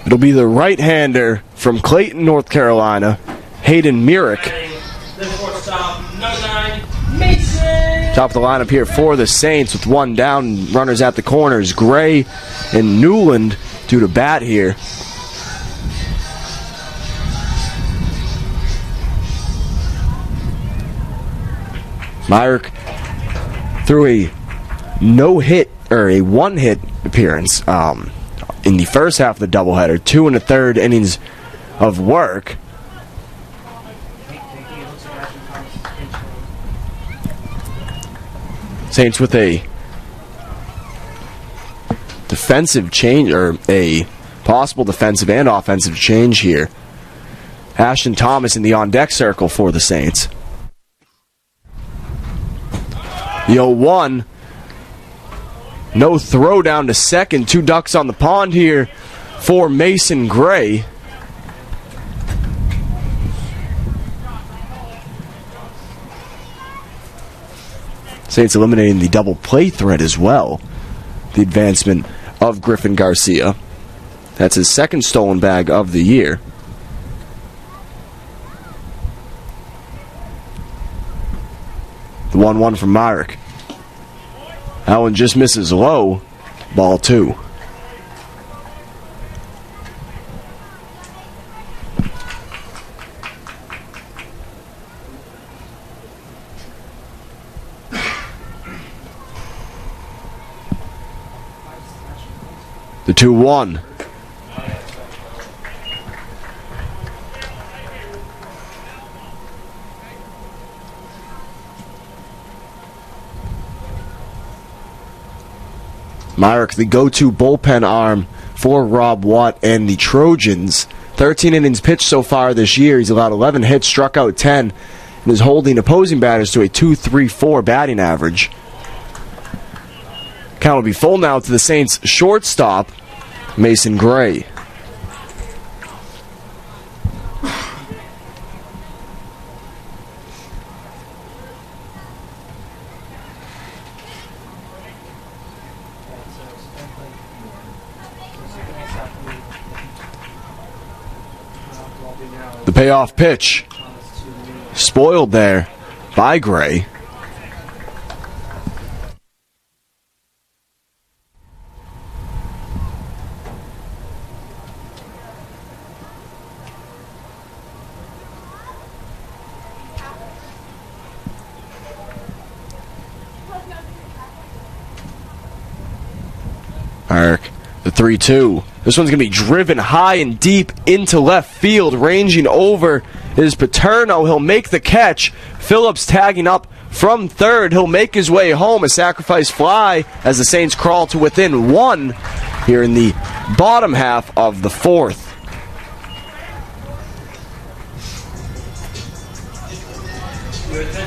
It'll be the right-hander from Clayton, North Carolina, Hayden Myrick. The fourth stop, number 9, Mason. Top of the lineup here for the Saints with one down. Runners at the corners. Gray and Newland due to bat here. Myrick threw a no-hit, or a one-hit appearance in the first half of the doubleheader. 2 1/3 innings of work. Saints with a defensive change, or a possible defensive and offensive change here. Ashton Thomas in the on-deck circle for the Saints. The 0-1. No throw down to second. 2 ducks on the pond here for Mason Gray. Saints eliminating the double play threat as well. The advancement of Griffin Garcia. That's his second stolen bag of the year. The 1-1 from Myrick. That one just misses low. Ball 2. The 2-1. Myrick, the go-to bullpen arm for Rob Watt and the Trojans. 13 innings pitched so far this year. He's allowed 11 hits, struck out 10, and is holding opposing batters to a 2.34 batting average. Count will be full now to the Saints' shortstop, Mason Gray. The payoff pitch. Spoiled there by Gray. Eric, the 3-2. This one's going to be driven high and deep into left field. Ranging over is Paterno. He'll make the catch. Phillips tagging up from third. He'll make his way home. A sacrifice fly as the Saints crawl to within 1 here in the bottom half of the 4th.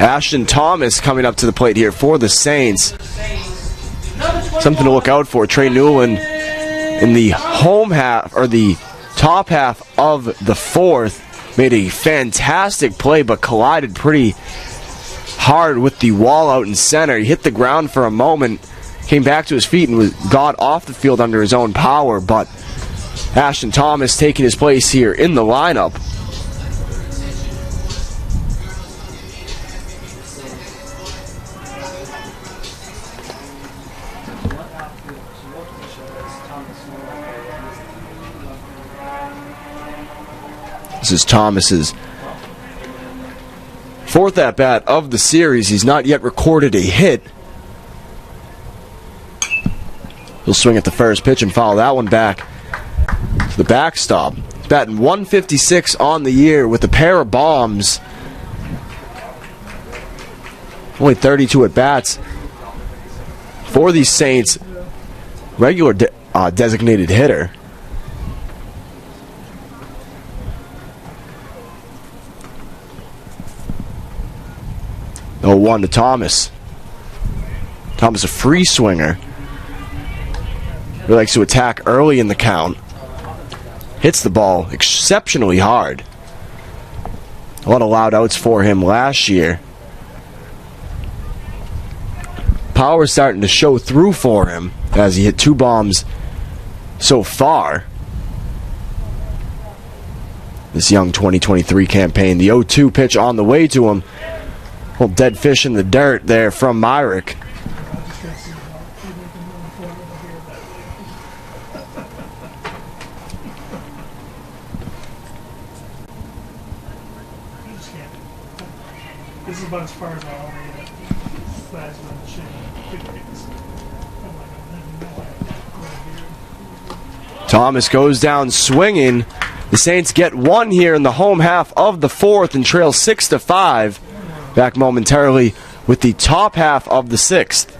Ashton Thomas coming up to the plate here for the Saints. Something to look out for. Trey Newland in the home half, or the top half of the 4th, made a fantastic play but collided pretty hard with the wall out in center. He hit the ground for a moment, came back to his feet and got off the field under his own power, but Ashton Thomas taking his place here in the lineup. This is Thomas's 4th at-bat of the series. He's not yet recorded a hit. He'll swing at the first pitch and follow that one back to the backstop. He's batting .156 on the year with a pair of bombs. Only 32 at-bats for the Saints. Regular designated hitter. Oh, 1 to Thomas. Thomas, a free swinger. He likes to attack early in the count. Hits the ball exceptionally hard. A lot of loud outs for him last year. Power starting to show through for him as he hit 2 bombs so far. this young 2023 campaign. The 0-2 pitch on the way to him. Little dead fish in the dirt there from Myrick. This is about as far as I'll ever get. Flags on the shit. I'm like, I don't know why. Thomas goes down swinging. The Saints get one here in the home half of the fourth and trail 6-5. Back momentarily with the top half of the sixth.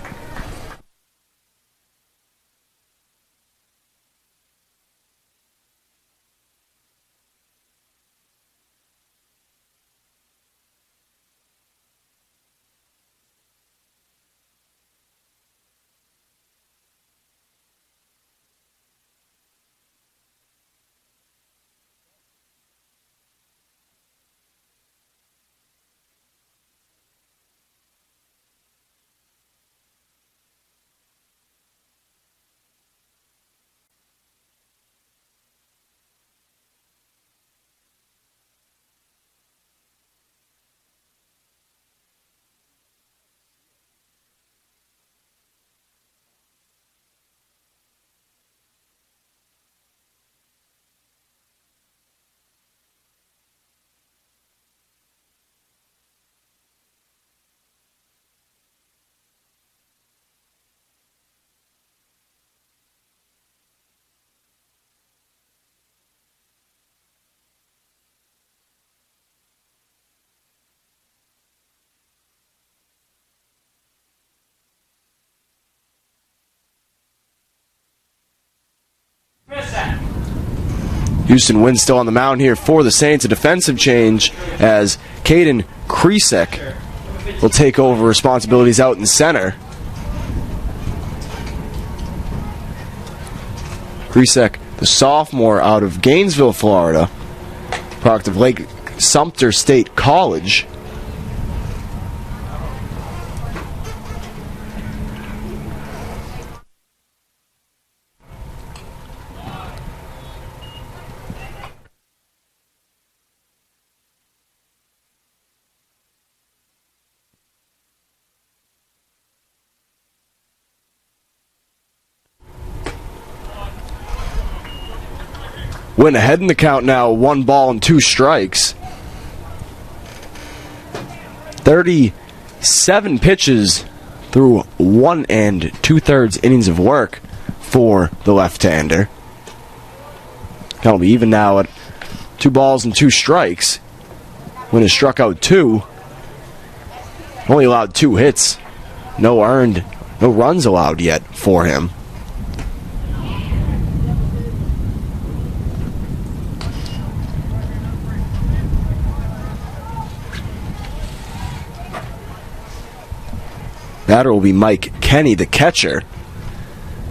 Houston Wynn still on the mound here for the Saints. A defensive change as Caden Kresek will take over responsibilities out in center. Kresek, the sophomore out of Gainesville, Florida, product of Lake Sumter State College. Win ahead in the count now, 1 ball and 2 strikes. 37 pitches through 1 2/3 innings of work for the left-hander. That'll be even now at 2 balls and 2 strikes. Wynn has struck out 2. Only allowed 2 hits. No runs allowed yet for him. Batter will be Mike Kenny, the catcher.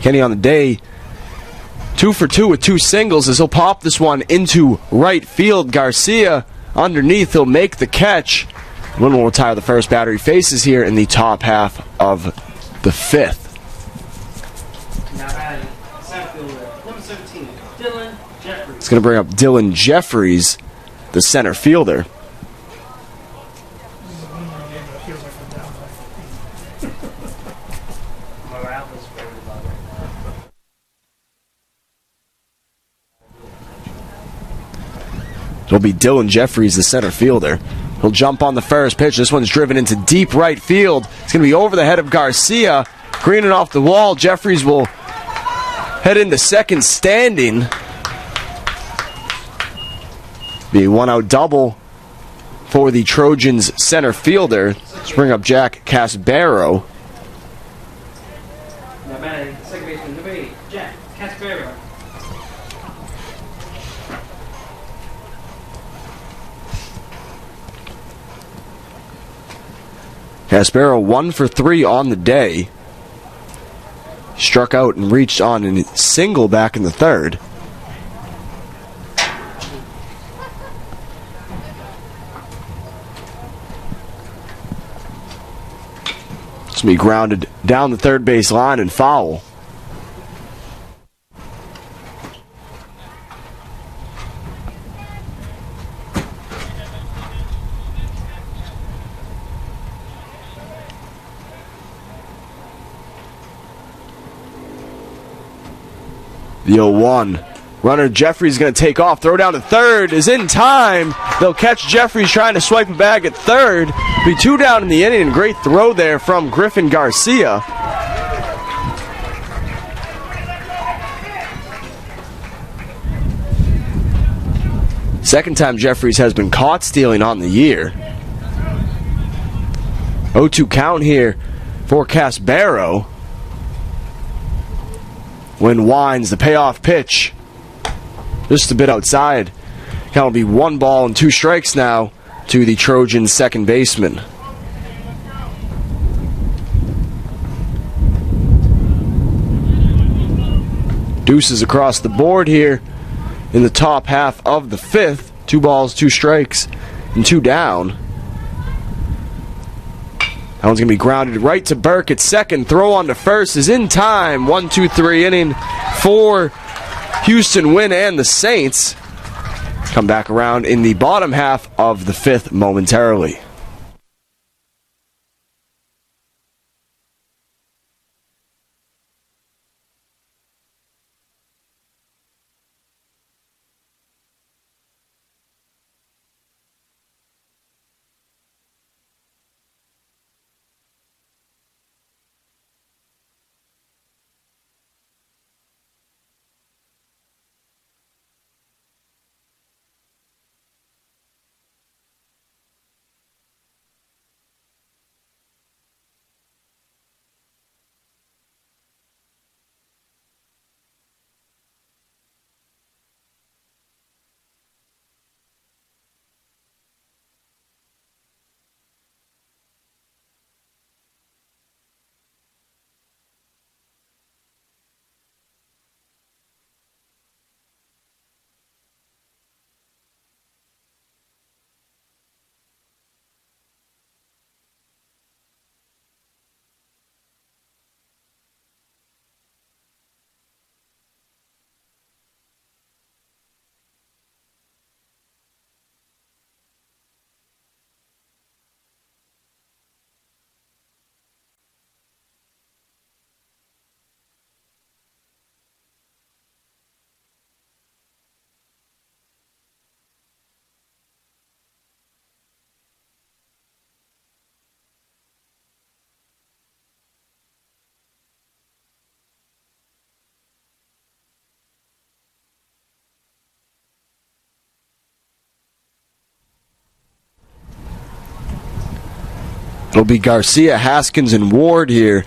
Kenny on the day, 2 for 2 with 2 singles as he'll pop this one into right field. Garcia underneath, he'll make the catch. Wynn will retire the first batter he faces here in the top half of the fifth. Now batting, center fielder, number 17, Dylan Jeffries. It's going to bring up Dylan Jeffries, the center fielder. It'll be Dylan Jeffries, the center fielder. He'll jump on the first pitch. This one's driven into deep right field. It's going to be over the head of Garcia. Greening off the wall. Jeffries will head into second standing. Be a 1-out double for the Trojans center fielder. Let's bring up Jack Casbaro. Now batting, second baseman, number 8, Jack Casbaro. Casbaro 1 for 3 on the day. Struck out and reached on a single back in the third. It's going to be grounded down the third base line and foul. The 0-1. Runner Jeffries going to take off. Throw down to third is in time. They'll catch Jeffries trying to swipe a bag at third. Be 2 down in the inning, and great throw there from Griffin Garcia. Second time Jeffries has been caught stealing on the year. 0-2 count here for Casbaro. Wynn winds the payoff pitch. Just a bit outside. Count will be 1 ball and 2 strikes now to the Trojans' second baseman. Deuces across the board here in the top half of the 5th. 2 balls, 2 strikes, and 2 down. That one's going to be grounded right to Burke at second. Throw on to first is in time. 1-2-3 inning for Houston Wynn and the Saints. Come back around in the bottom half of the 5th momentarily. It'll be Garcia, Haskins, and Ward here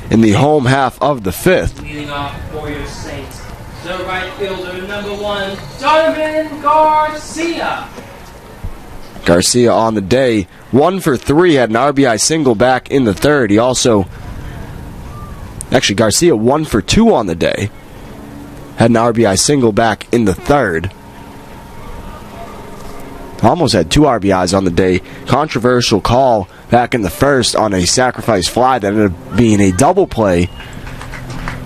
in the home half of the 5th. Leading off for your Saints, the right fielder, number 1, Donovan Garcia. Garcia on the day, 1 for 3, had an RBI single back in the 3rd. He also, actually Garcia 1 for 2 on the day, had an RBI single back in the 3rd. Almost had 2 RBIs on the day. Controversial call back in the 1st on a sacrifice fly that ended up being a double play.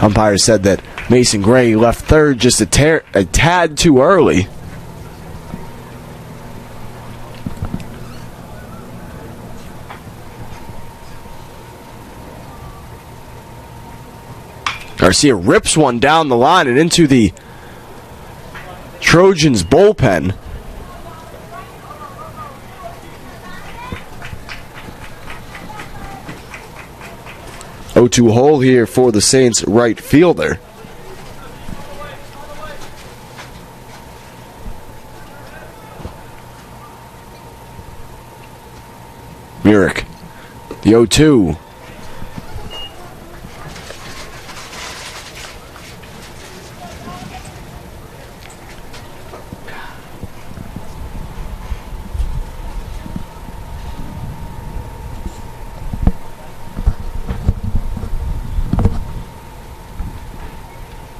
Umpire said that Mason Gray left 3rd just a tad too early. Garcia rips one down the line and into the Trojans bullpen. O2 hole here for the Saints right fielder. Murick, the 0-2.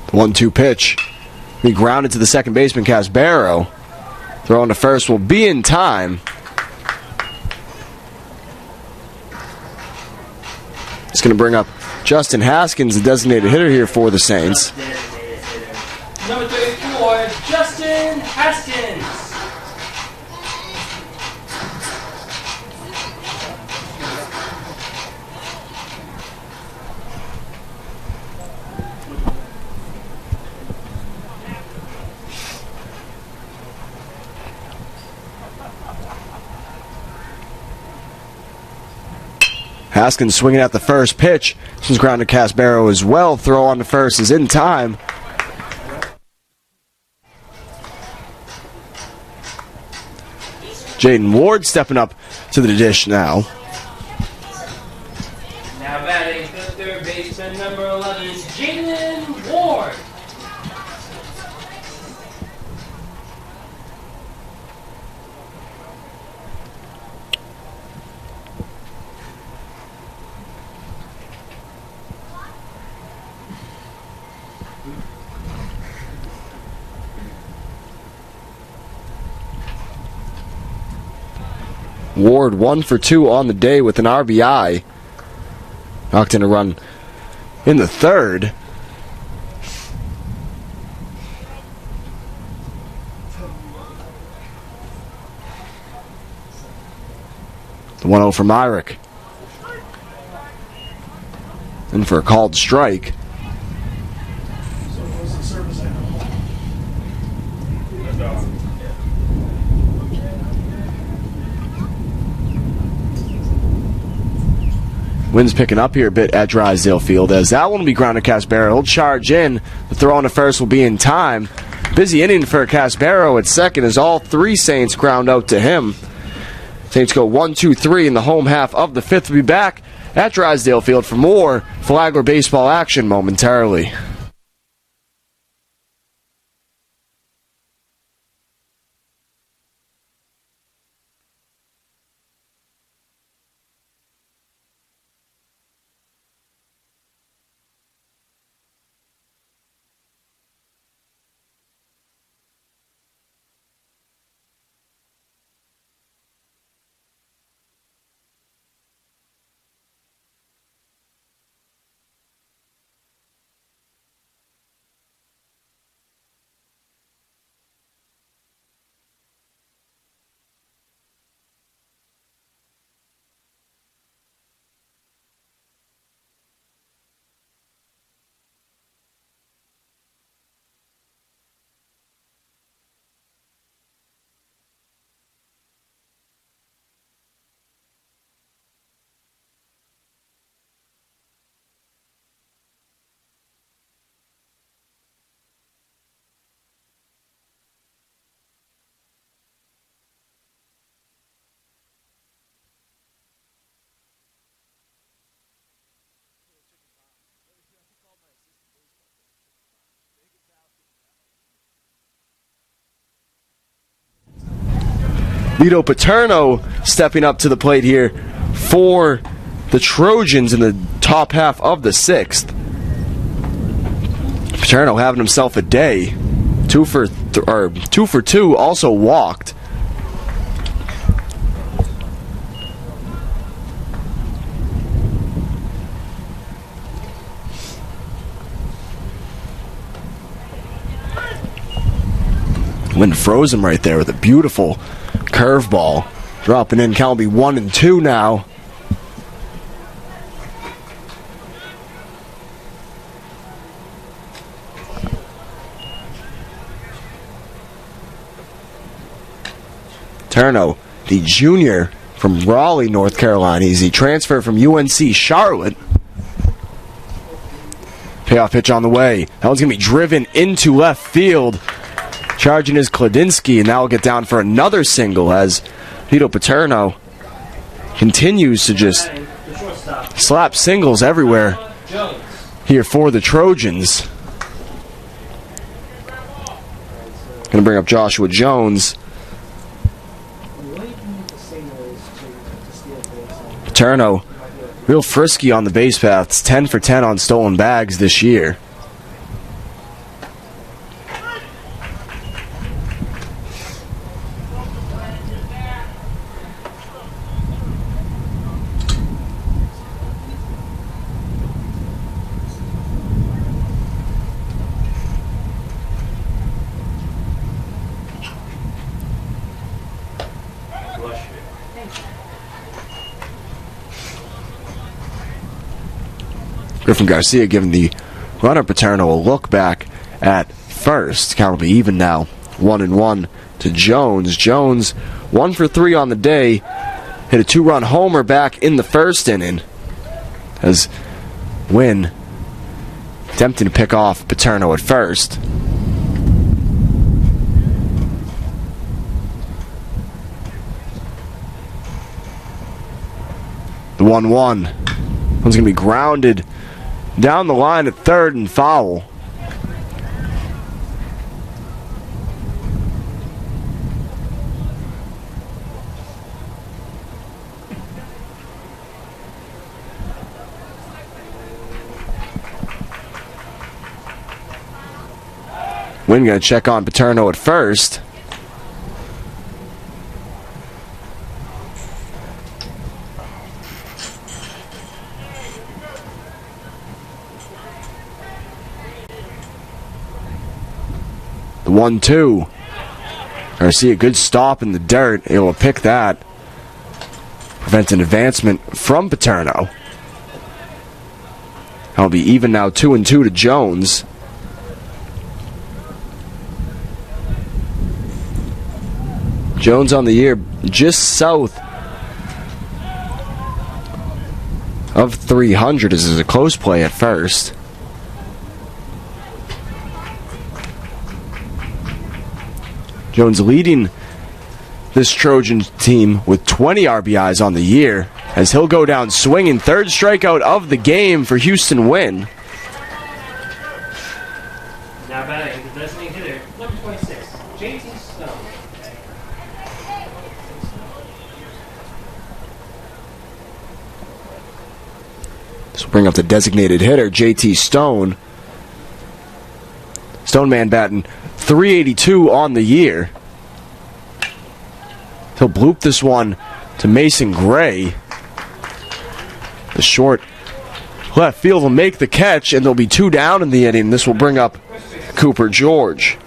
The 1-2 pitch. Be grounded to the second baseman, Casbaro. Throwing to first will be in time. It's going to bring up Justin Haskins, the designated hitter here for the Saints. Number 34, Justin Haskins. Haskins swinging at the first pitch. This is ground to Casbaro as well. Throw on the first is in time. Jaden Ward stepping up to the dish now. Now batting the third baseman, number 11, Jaden Ward. Ward 1 for 2 on the day with an RBI. Knocked in a run in the third. The 1-0 for Myrick. And for a called strike. So it was the service animal. Wind's picking up here a bit at Drysdale Field as that one will be grounded to Casbaro. He'll charge in. The throw on the first will be in time. Busy inning for Casbaro at second as all three Saints ground out to him. Saints go 1-2-3 in the home half of the fifth. We'll be back at Drysdale Field for more Flagler baseball action momentarily. Vito Paterno stepping up to the plate here for the Trojans in the top half of the sixth. Paterno having himself a day. 2 for 2, also walked. Wind froze him right there with a beautiful curveball. Dropping in, count will be 1-2 now. Turno, the junior from Raleigh, North Carolina. He's the transfer from UNC Charlotte. Payoff pitch on the way. That one's going to be driven into left field. Charging is Kladinsky, and now will get down for another single as Vito Paterno continues to just slap singles everywhere here for the Trojans. Going to bring up Joshua Jones. Paterno, real frisky on the base paths, 10 for 10 on stolen bags this year. Griffin Garcia giving the runner Paterno a look back at first. Count will be even now. 1-1 to Jones. Jones 1 for 3 on the day. Hit a 2-run homer back in the first inning. as Wynn attempting to pick off Paterno at first. The 1-1. One's going to be grounded down the line at third and foul. Wynn going to check on Paterno at first. The 1-2. I see a good stop in the dirt. Able to pick that. Prevent an advancement from Paterno. That'll be even now, 2-2 to Jones. Jones on the year just south of 300. This is a close play at first. Jones leading this Trojan team with 20 RBIs on the year as he'll go down swinging. Third strikeout of the game for Houston Wynn. Now batting the designated hitter, number 26, JT Stone. This will bring up the designated hitter, JT Stone. Stone man batting .382 on the year. He'll bloop this one to Mason Gray. The short left field will make the catch, and there'll be 2 down in the inning. This will bring up Cooper George.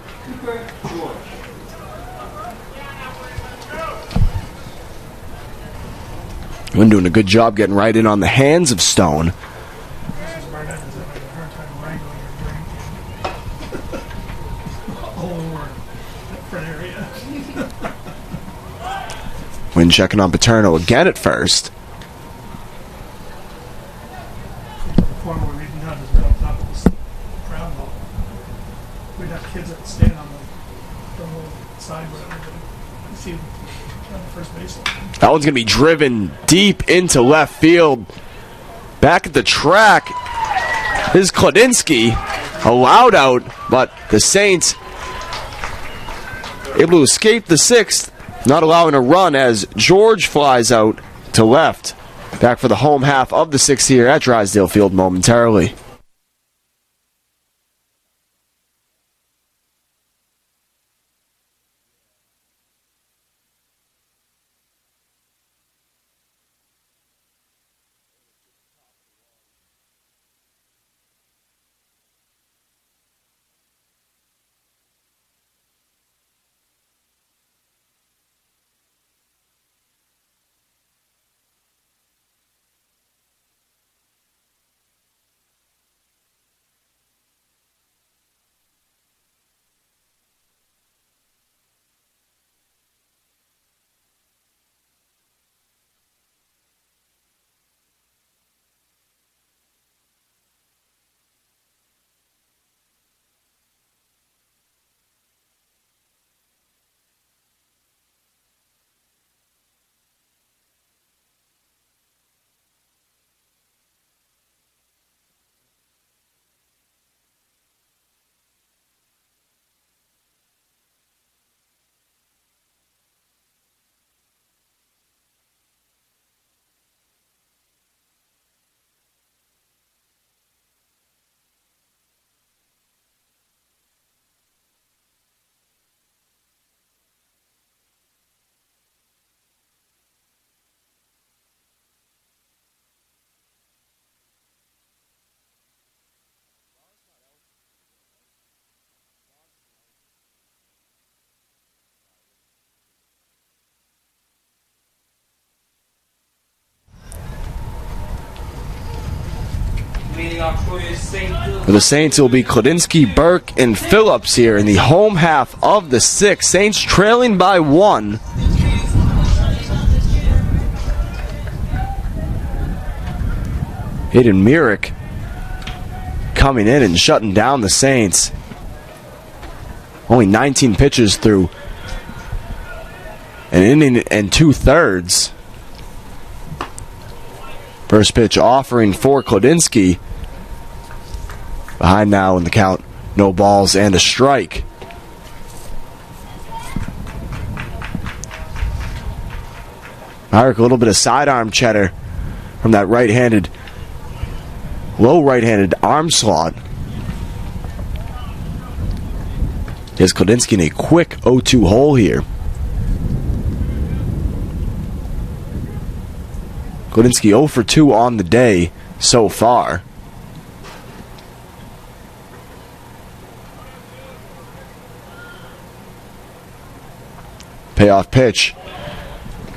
Wynn doing a good job getting right in on the hands of Stone. Wynn checking on Paterno again at first. We'd have kids that stand on the little side where you see them on the first baseline. That one's going to be driven deep into left field. Back at the track is Kladinsky. Allowed out, but the Saints able to escape the sixth. Not allowing a run as George flies out to left. Back for the home half of the sixth here at Drysdale Field momentarily. For the Saints, it will be Kladinsky, Burke, and Phillips here in the home half of the sixth. Saints trailing by 1. Aiden Myrick coming in and shutting down the Saints. Only 19 pitches through an inning and 2/3. First pitch offering for Klodinsky. Behind now in the count, no balls and a strike. Myrick, a little bit of sidearm cheddar from that right-handed, low right-handed arm slot. Here's Klodinsky in a quick 0-2 hole here. Klodinsky 0 for 2 on the day so far. Payoff pitch.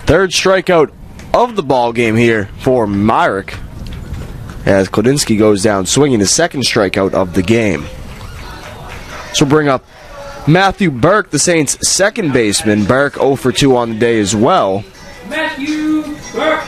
Third strikeout of the ball game here for Myrick, as Klodinsky goes down swinging his second strikeout of the game. So we'll bring up Matthew Burke, the Saints' second baseman. Burke 0 for 2 on the day as well. Matthew Burke.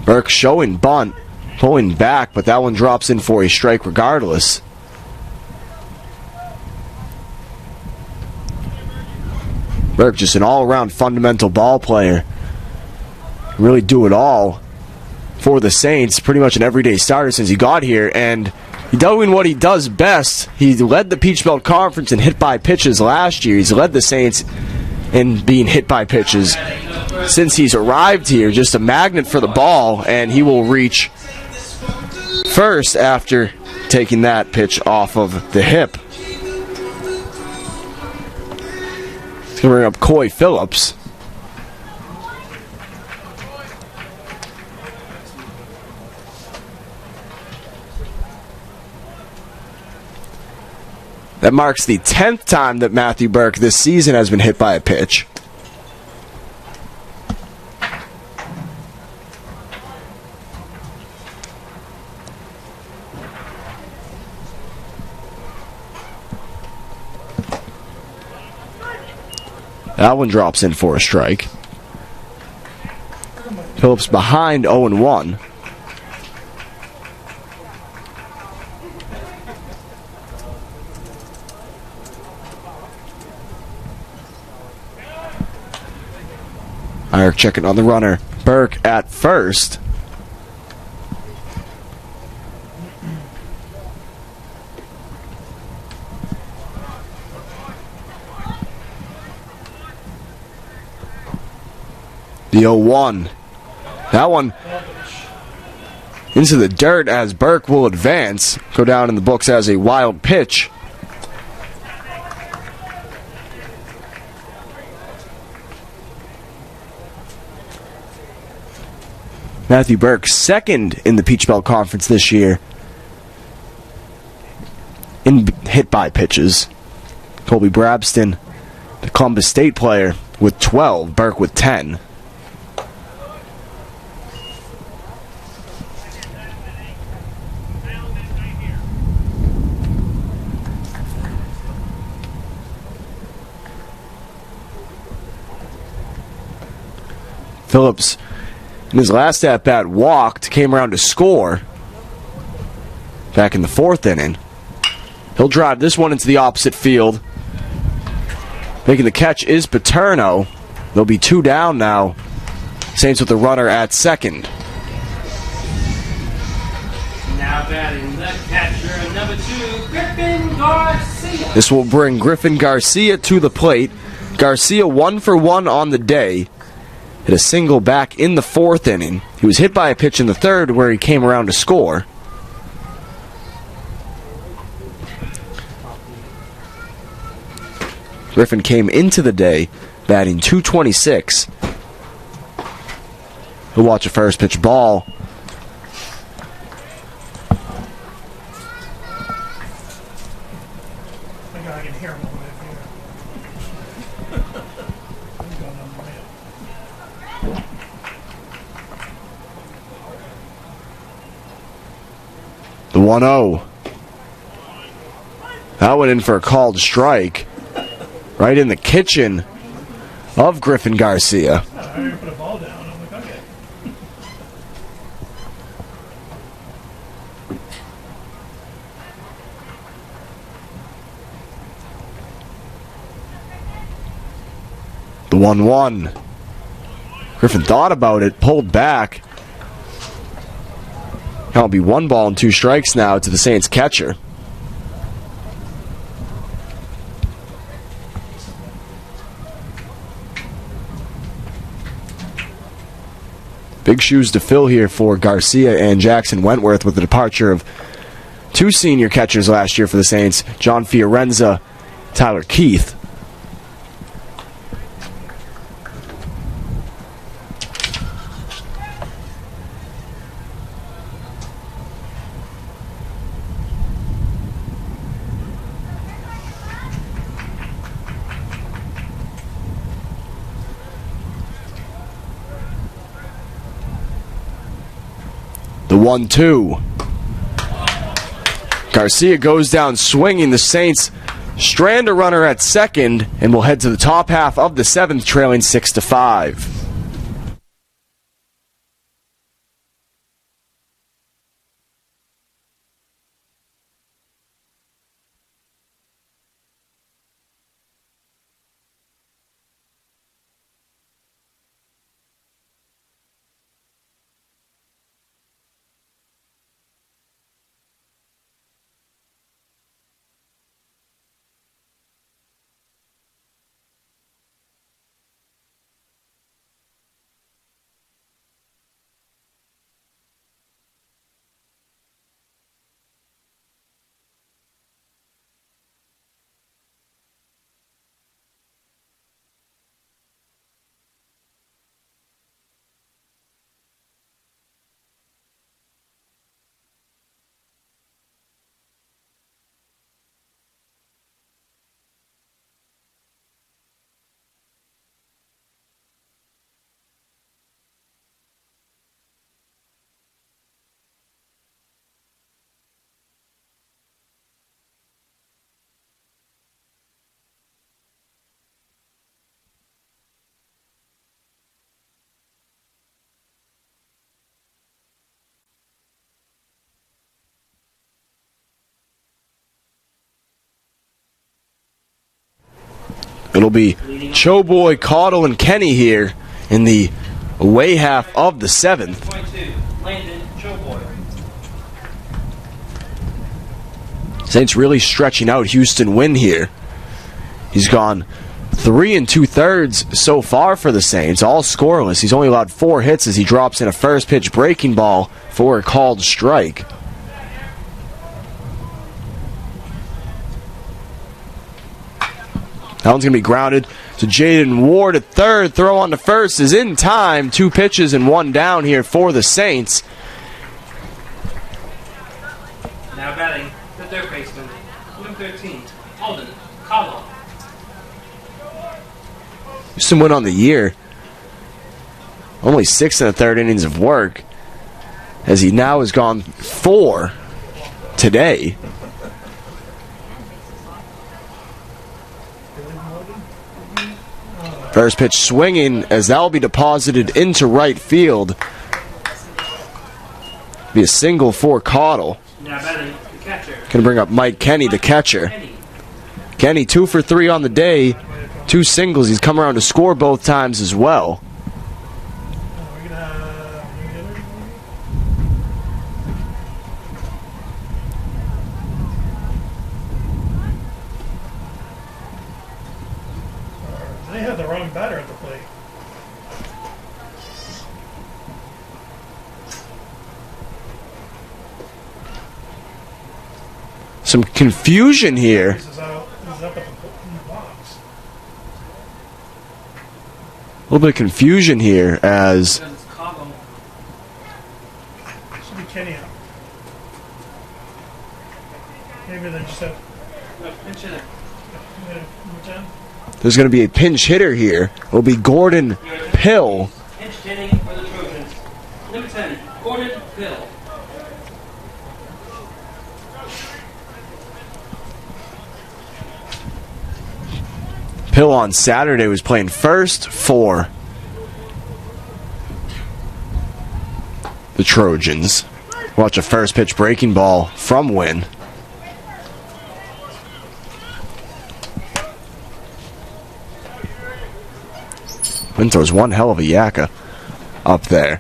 Burke showing bunt, pulling back, but that one drops in for a strike regardless. Burke just an all-around fundamental ball player. Really do it all for the Saints. Pretty much an everyday starter since he got here, and he's doing what he does best. He led the Peach Belt Conference in hit by pitches last year. He's led the Saints in being hit by pitches since he's arrived here. Just a magnet for the ball, and he will reach first after taking that pitch off of the hip. He's going to bring up Coy Phillips. That marks the 10th time that Matthew Burke this season has been hit by a pitch. That one drops in for a strike. Phillips behind 0-1. Myrick checking on the runner. Burke at first. The 0-1. That one into the dirt as Burke will advance. Go down in the books as a wild pitch. Matthew Burke, second in the Peach Belt Conference this year in hit by pitches. Colby Brabston, the Columbus State player, with 12. Burke with 10. Phillips, in his last at-bat, walked, came around to score back in the 4th inning. He'll drive this one into the opposite field. Making the catch is Paterno. There'll be 2 down now. Saints with the runner at second. Now batting the catcher, number 2, Griffin Garcia. This will bring Griffin Garcia to the plate. Garcia 1 for 1 on the day. Hit a single back in the 4th inning. He was hit by a pitch in the 3rd where he came around to score. Griffin came into the day batting .226. He'll watch a first pitch ball. I can hear him over there. I'm going on the way. 1-0. That went in for a called strike. Right in the kitchen of Griffin Garcia. I already put a ball down. I'm like, okay. The 1-1. Griffin thought about it, pulled back. That'll be 1 ball and 2 strikes now to the Saints catcher. Big shoes to fill here for Garcia and Jackson Wentworth with the departure of 2 senior catchers last year for the Saints, John Fiorenza, Tyler Keith. The 1-2. Garcia goes down swinging. The Saints strand a runner at second and will head to the top half of the 7th, trailing 6-5. It'll be Choboy, Caudle, and Kenny here in the away half of the 7th. 22, Landon Choboy. Saints really stretching out Houston Wynn here. He's gone 3 2/3 so far for the Saints, all scoreless. He's only allowed 4 hits as he drops in a first pitch breaking ball for a called strike. That one's going to be grounded to Jaden Ward at third. Throw on to first is in time. 2 pitches and 1 down here for the Saints. Now batting the third baseman, number 13, Alden Caldwell. Houston went on the year. Only 6 1/3 innings of work, as he now has gone 4 today. First pitch swinging as that will be deposited into right field. Be a single for Caudle. Now batting the catcher. Going to bring up Mike Kenny, the catcher. Kenny 2 for 3 on the day. 2 singles. He's come around to score both times as well. They have the wrong batter at the plate. Some confusion here. This is up at the box. A little bit of confusion here as It's Caldwell. Should be Kenny up. Maybe they just have. No, pinch hitter. there's going to be a pinch hitter here. It'll be Gordon Pill. Pinch hitting for the Trojans. Number 10, Gordon Bill. Hill on Saturday was playing first for the Trojans. Watch a first pitch breaking ball from Wynn. Wynn throws one hell of a yakka up there.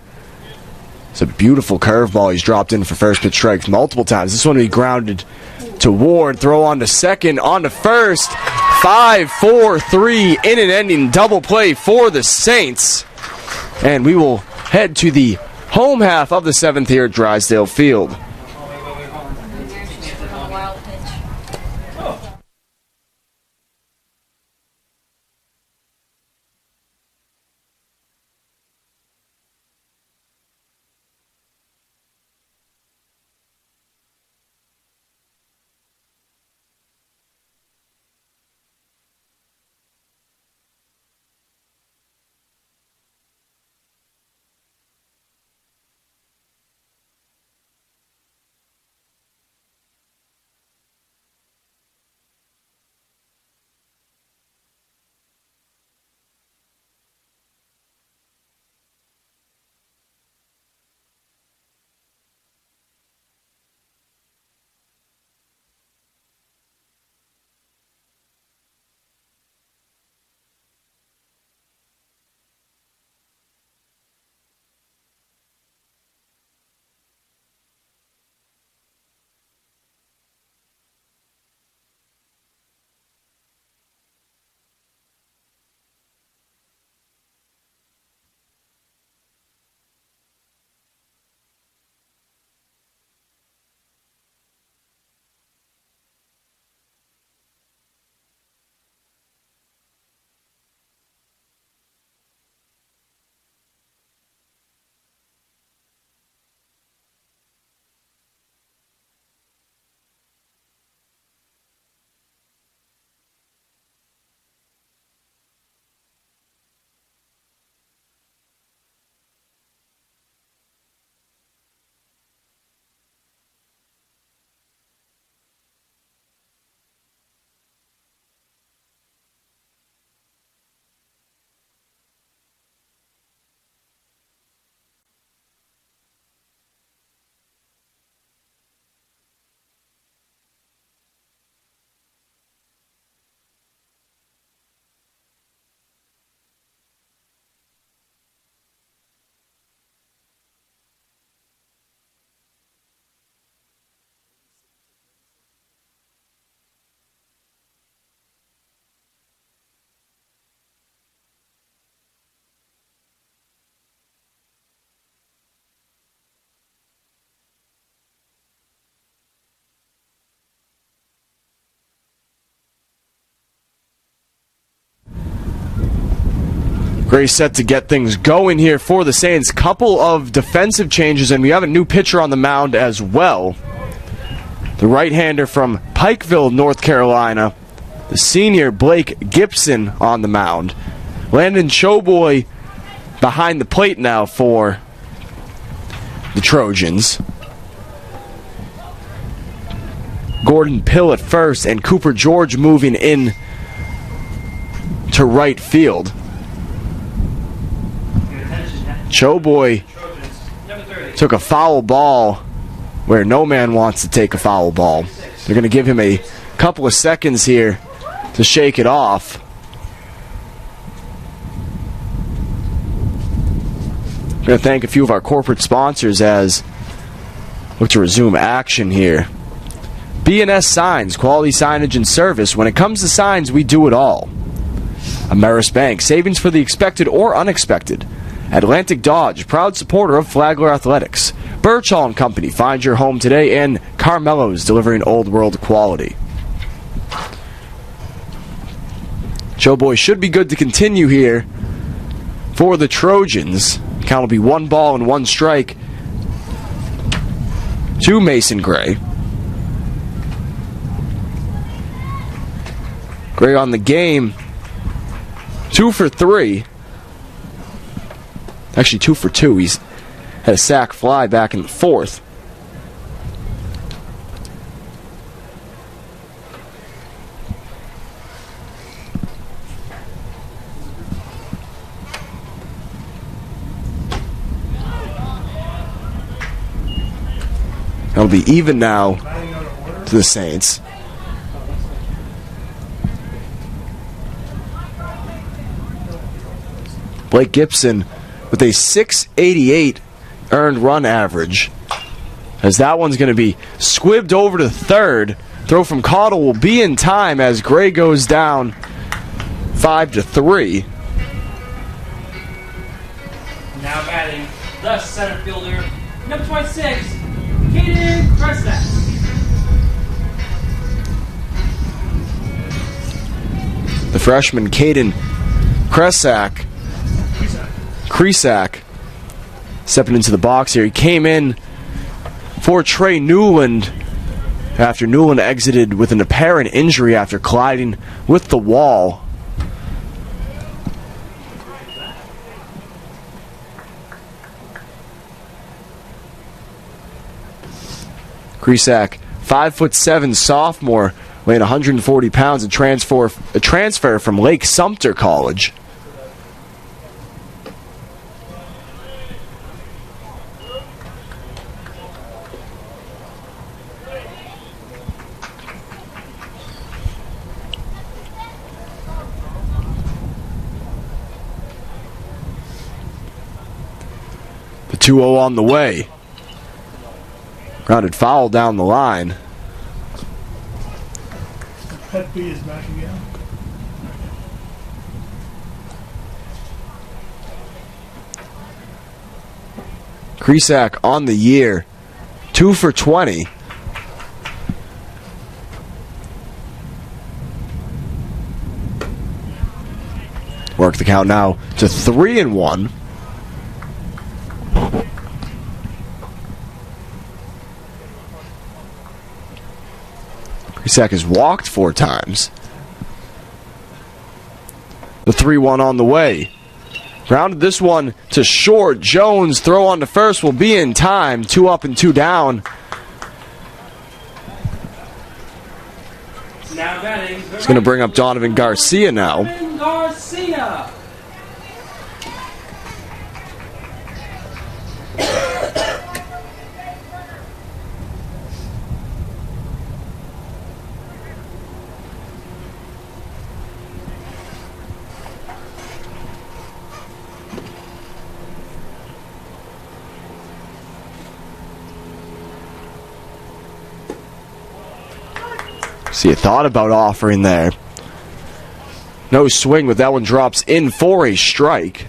It's a beautiful curveball he's dropped in for first pitch strikes multiple times. This one he grounded to Ward, throw on to second, on to first. 5-4-3 in an ending double play for the Saints. And we will head to the home half of the seventh here at Drysdale Field. Gray set to get things going here for the Saints. Couple of defensive changes, and we have a new pitcher on the mound as well. The right-hander from Pikeville, North Carolina, the senior Blake Gibson on the mound. Landon Showboy behind the plate now for the Trojans. Gordon Pill at first, and Cooper George moving in to right field. Showboy took a foul ball where no man wants to take a foul ball. They're going to give him a couple of seconds here to shake it off. I'm going to thank a few of our corporate sponsors as we look to resume action here. B&S Signs, quality signage and service. When it comes to signs, we do it all. Ameris Bank, savings for the expected or unexpected. Atlantic Dodge, proud supporter of Flagler Athletics. Birchall & Company, find your home today. And Carmelo's, delivering old world quality. Showboy should be good to continue here for the Trojans. Count will be 1 ball and 1 strike to Mason Gray. Gray on the game, 2 for 3. Actually, 2 for 2. He's had a sac fly back in the 4th. It'll be even now to the Saints. Blake Gibson with a 688 earned run average. As that one's going to be squibbed over to third. Throw from Caudle will be in time as Gray goes down 5-3. Now batting the center fielder, number 26, Caden Kresak. The freshman Caden Kresak stepping into the box here. He came in for Trey Newland after Newland exited with an apparent injury after colliding with the wall. Kresak, 5'7" sophomore, weighing 140 pounds, a transfer from Lake Sumter College. The 2-0 on the way. Grounded foul down the line. Pet B is back again. Kresak on the year, 2 for 20. Work the count now to 3-1. Kresak has walked 4 times. The 3-1 on the way. Grounded this one to short. Jones throw on to first will be in time. 2 up and 2 down. Now batting. He's going to bring up Donovan Garcia now. Donovan Garcia. See, you thought about offering there. No swing, but that one drops in for a strike.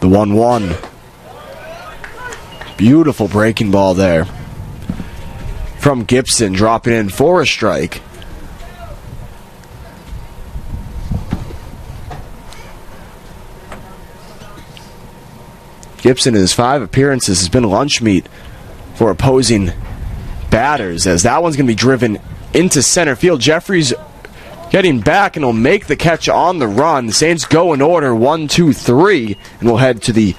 The 1-1. Beautiful breaking ball there from Gibson, dropping in for a strike. Gibson, in his 5 appearances, has been lunch meat for opposing batters, as that one's going to be driven into center field. Jeffries getting back, and he'll make the catch on the run. The Saints go in order 1, 2, 3, and we'll head to the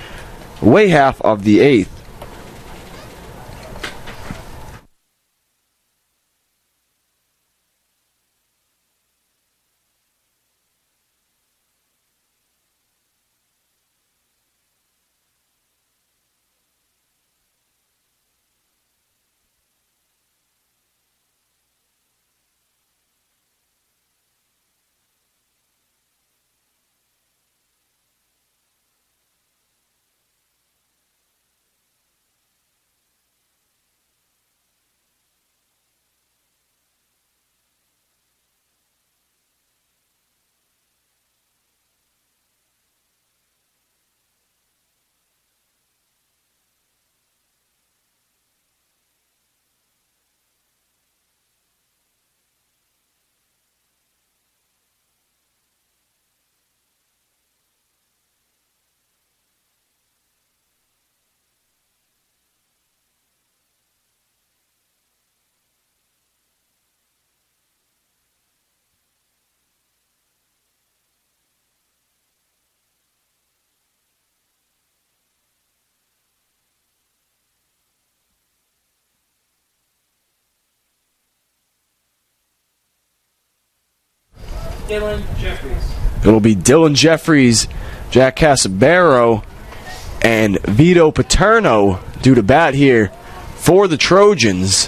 away half of the 8th. Dylan Jeffries. It'll be Dylan Jeffries, Jack Casabaro, and Vito Paterno due to bat here for the Trojans.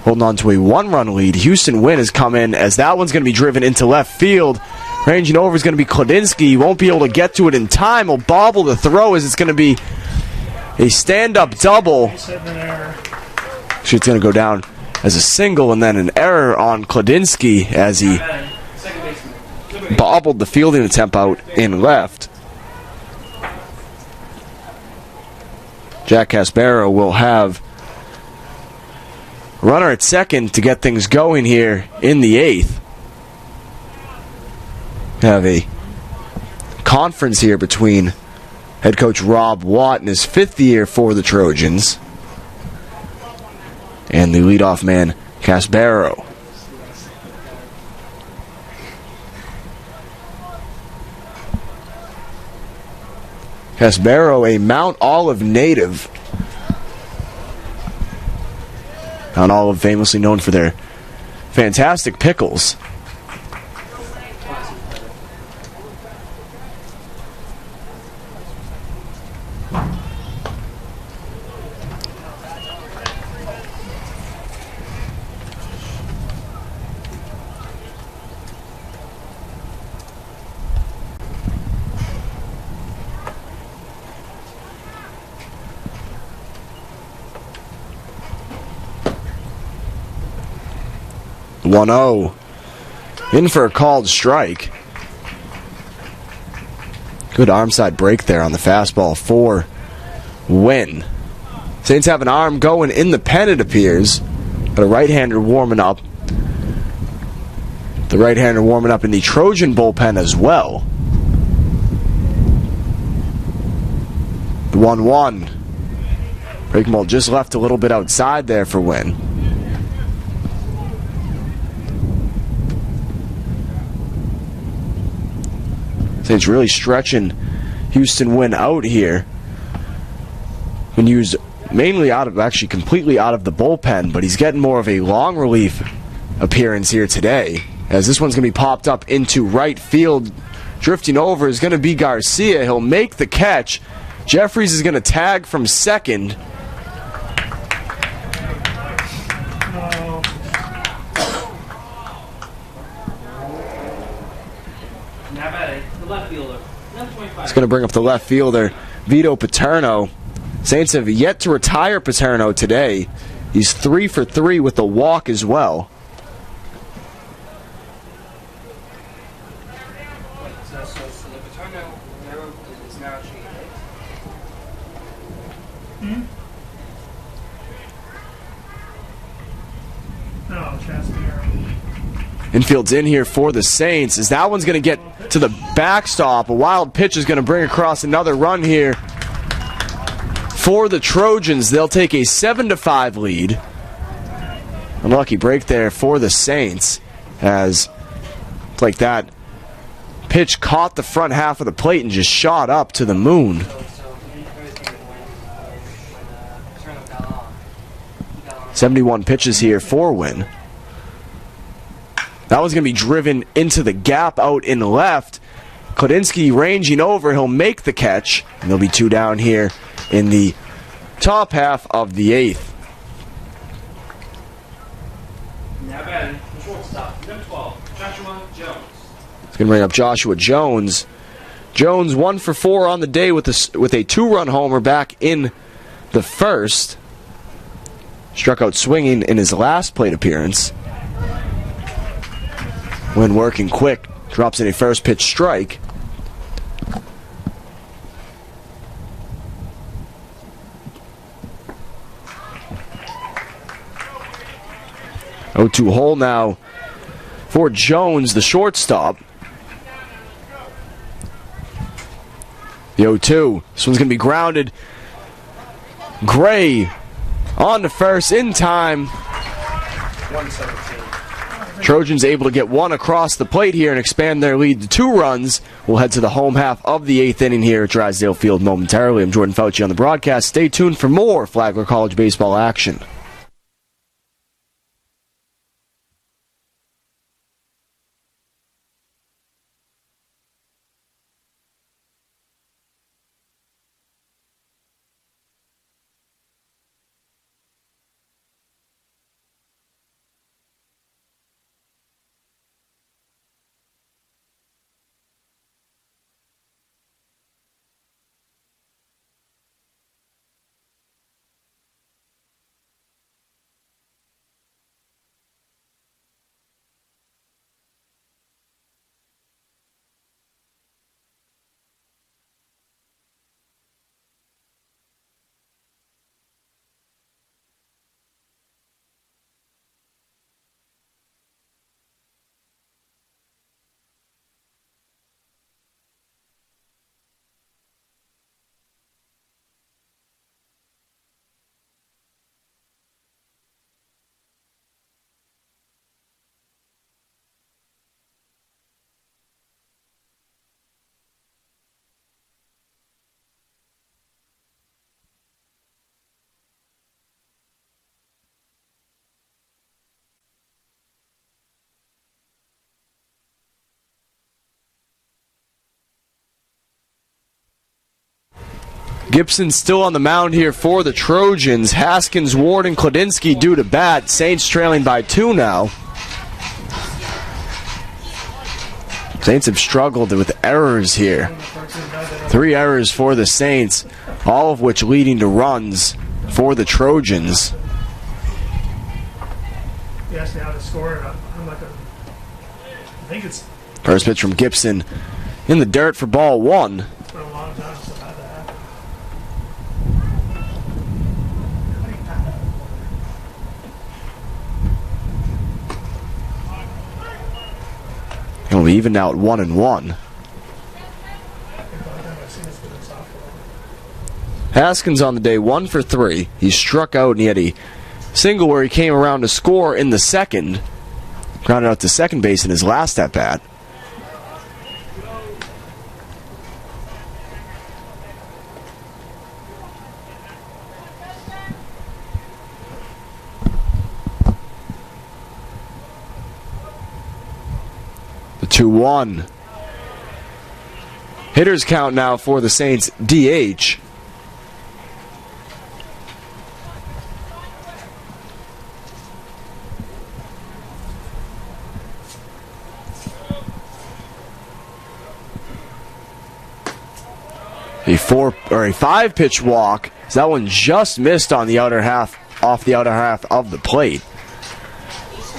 Holding on to a one-run lead. Houston Wynn has come in as that one's going to be driven into left field. Ranging over is going to be Kladinsky. He won't be able to get to it in time. He'll bobble the throw as it's going to be a stand-up double. Actually, it's going to go down as a single and then an error on Kladinsky as he bobbled the fielding attempt out in left. Jack Casbaro will have a runner at second to get things going here in the eighth. Have a conference here between head coach Rob Watt in his fifth year for the Trojans and the leadoff man, Casbaro. Casbaro, a Mount Olive native. Mount Olive famously known for their fantastic pickles. One-0. In for a called strike. Good arm side break there on the fastball for Wynn. Saints have an arm going in the pen, it appears. But a right-hander warming up. The right-hander warming up in the Trojan bullpen as well. The 1-1. Breaking ball just left a little bit outside there for Wynn. Saints really stretching Houston Wynn out here. Been used mainly actually completely out of the bullpen, but he's getting more of a long relief appearance here today, as this one's going to be popped up into right field. Drifting over is going to be Garcia. He'll make the catch. Jeffries is going to tag from second. It's going to bring up the left fielder, Vito Paterno. Saints have yet to retire Paterno today. He's 3 for 3 with a walk as well. So the Paterno is now Infield's in here for the Saints as that one's going to get to the backstop. A wild pitch is going to bring across another run here for the Trojans. They'll take a 7-5 lead. Unlucky break there for the Saints as like that pitch caught the front half of the plate and just shot up to the moon. 71 pitches here for Wynn. That one's going to be driven into the gap out in left. Kladinsky ranging over. He'll make the catch. And there'll be two down here in the top half of the eighth. Now batting, the shortstop, number 12, Joshua Jones. It's going to bring up Joshua Jones. Jones 1 for 4 on the day with a 2-run homer back in the first. Struck out swinging in his last plate appearance. When working quick, drops in a first pitch strike. Oh, 2 hole now for Jones, the shortstop. The 0-2. This one's going to be grounded. Gray on to first in time. 117. Trojans able to get one across the plate here and expand their lead to 2 runs. We'll head to the home half of the 8th inning here at Drysdale Field momentarily. I'm Jordan Fauci on the broadcast. Stay tuned for more Flagler College baseball action. Gibson still on the mound here for the Trojans. Haskins, Ward, and Kladinsky due to bat. Saints trailing by 2 now. Saints have struggled with errors here. 3 errors for the Saints, all of which leading to runs for the Trojans. You asked me how to score, and I'm not going to. I think it's First pitch from Gibson in the dirt for ball 1. been a long time since I've had that happen. He'll be even now at 1-1. I think the only time I've seen this with a softball. Haskins on the day 1 for 3. He struck out and he had a single where he came around to score in the second. Grounded out to second base in his last at bat. The 2-1. Hitters count now for the Saints DH. A 5-pitch walk. That one just missed on the outer half, off the outer half of the plate.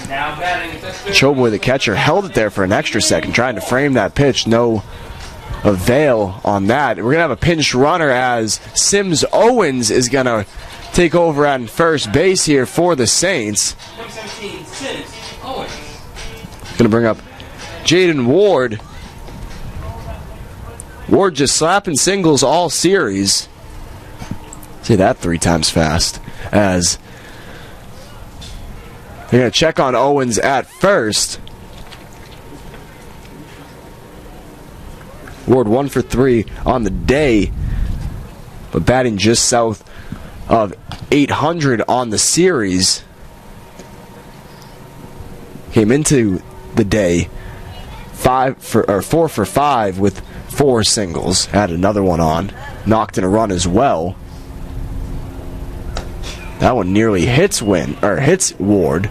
Now batting fifth. Choboy, the catcher, held it there for an extra second, trying to frame that pitch. No avail on that. We're going to have a pinched runner as Sims Owens is going to take over at first base here for the Saints. Number 17, Sims Owens. Going to bring up Jaden Ward. Ward just slapping singles all series. Say that 3 times fast. As they're going to check on Owens at first. Ward 1 for 3 on the day, but batting just south of 800 on the series. Came into the day 4 for 5 with 4 singles. Had another one on, knocked in a run as well. That one nearly hits Ward.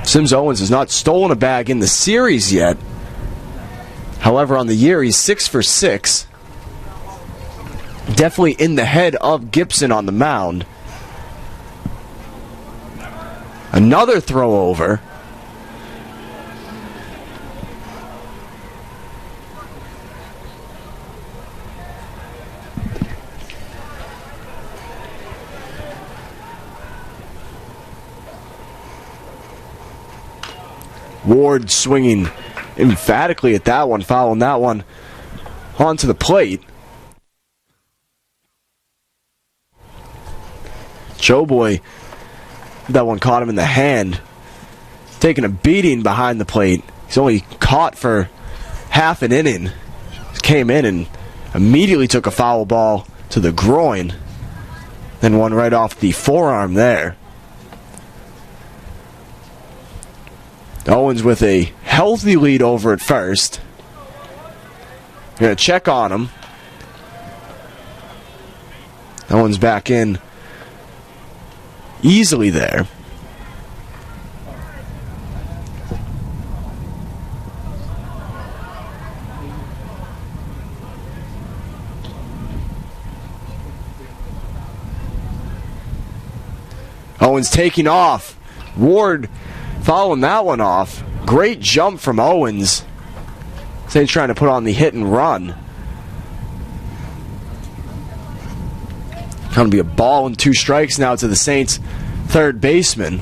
Sims Owens has not stolen a bag in the series yet. However, on the year, he's 6 for 6. Definitely in the head of Gibson on the mound. Another throw over. Ward swinging emphatically at that one, fouling that one onto the plate. Choboy, that one caught him in the hand. Taking a beating behind the plate. He's only caught for half an inning. Came in and immediately took a foul ball to the groin. Then one right off the forearm there. Owens with a healthy lead over at first. Going to check on him. Owens back in easily there. Owens taking off. Ward following that one off. Great jump from Owens. Saints trying to put on the hit and run. Going to be a ball and 2 strikes now to the Saints' third baseman.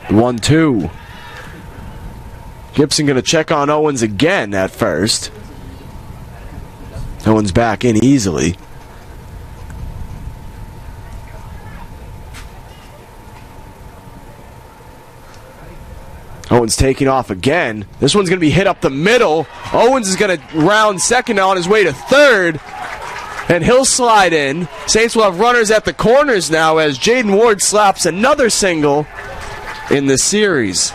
The 1-2. Gibson going to check on Owens again at first. Owens back in easily. Owens taking off again. This one's going to be hit up the middle. Owens is going to round second on his way to third. And he'll slide in. Saints will have runners at the corners now as Jaden Ward slaps another single in the series.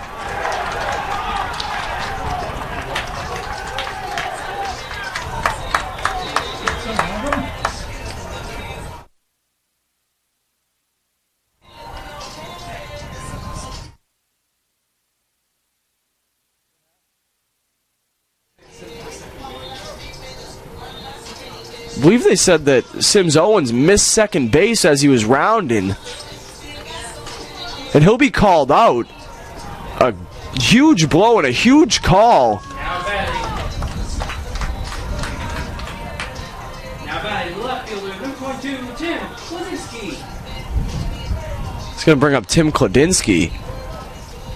I believe they said that Sims Owens missed second base as he was rounding. And he'll be called out. A huge blow and a huge call. Now batting left fielder, number 22, Tim Kladinsky. It's going to bring up Tim Kladinsky.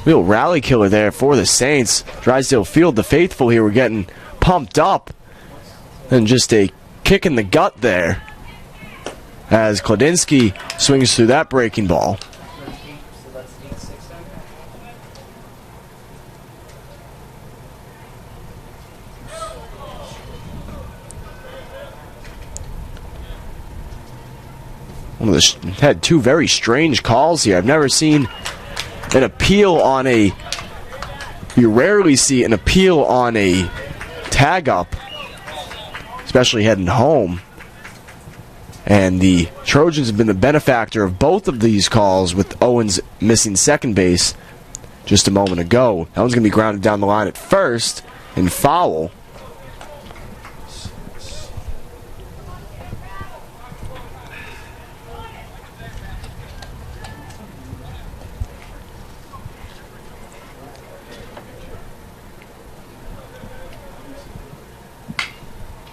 Real rally killer there for the Saints. Drysdale Field, the faithful here, were getting pumped up. And just a kick in the gut there as Kladinsky swings through that breaking ball. Had two very strange calls here. I've never seen an appeal on a... You rarely see an appeal on a tag-up, especially heading home. And the Trojans have been the benefactor of both of these calls, with Owens missing second base just a moment ago. That one's going to be grounded down the line at first and foul.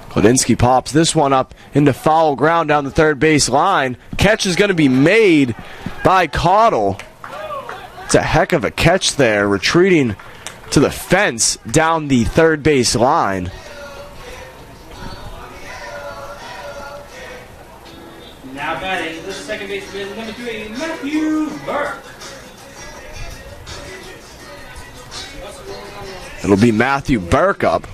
Kladinsky pops this one up into foul ground down the third base line. Catch is going to be made by Caudle. It's a heck of a catch there, retreating to the fence down the third base line. Now batting the second baseman, number 3, Matthew Burke. It'll be Matthew Burke up.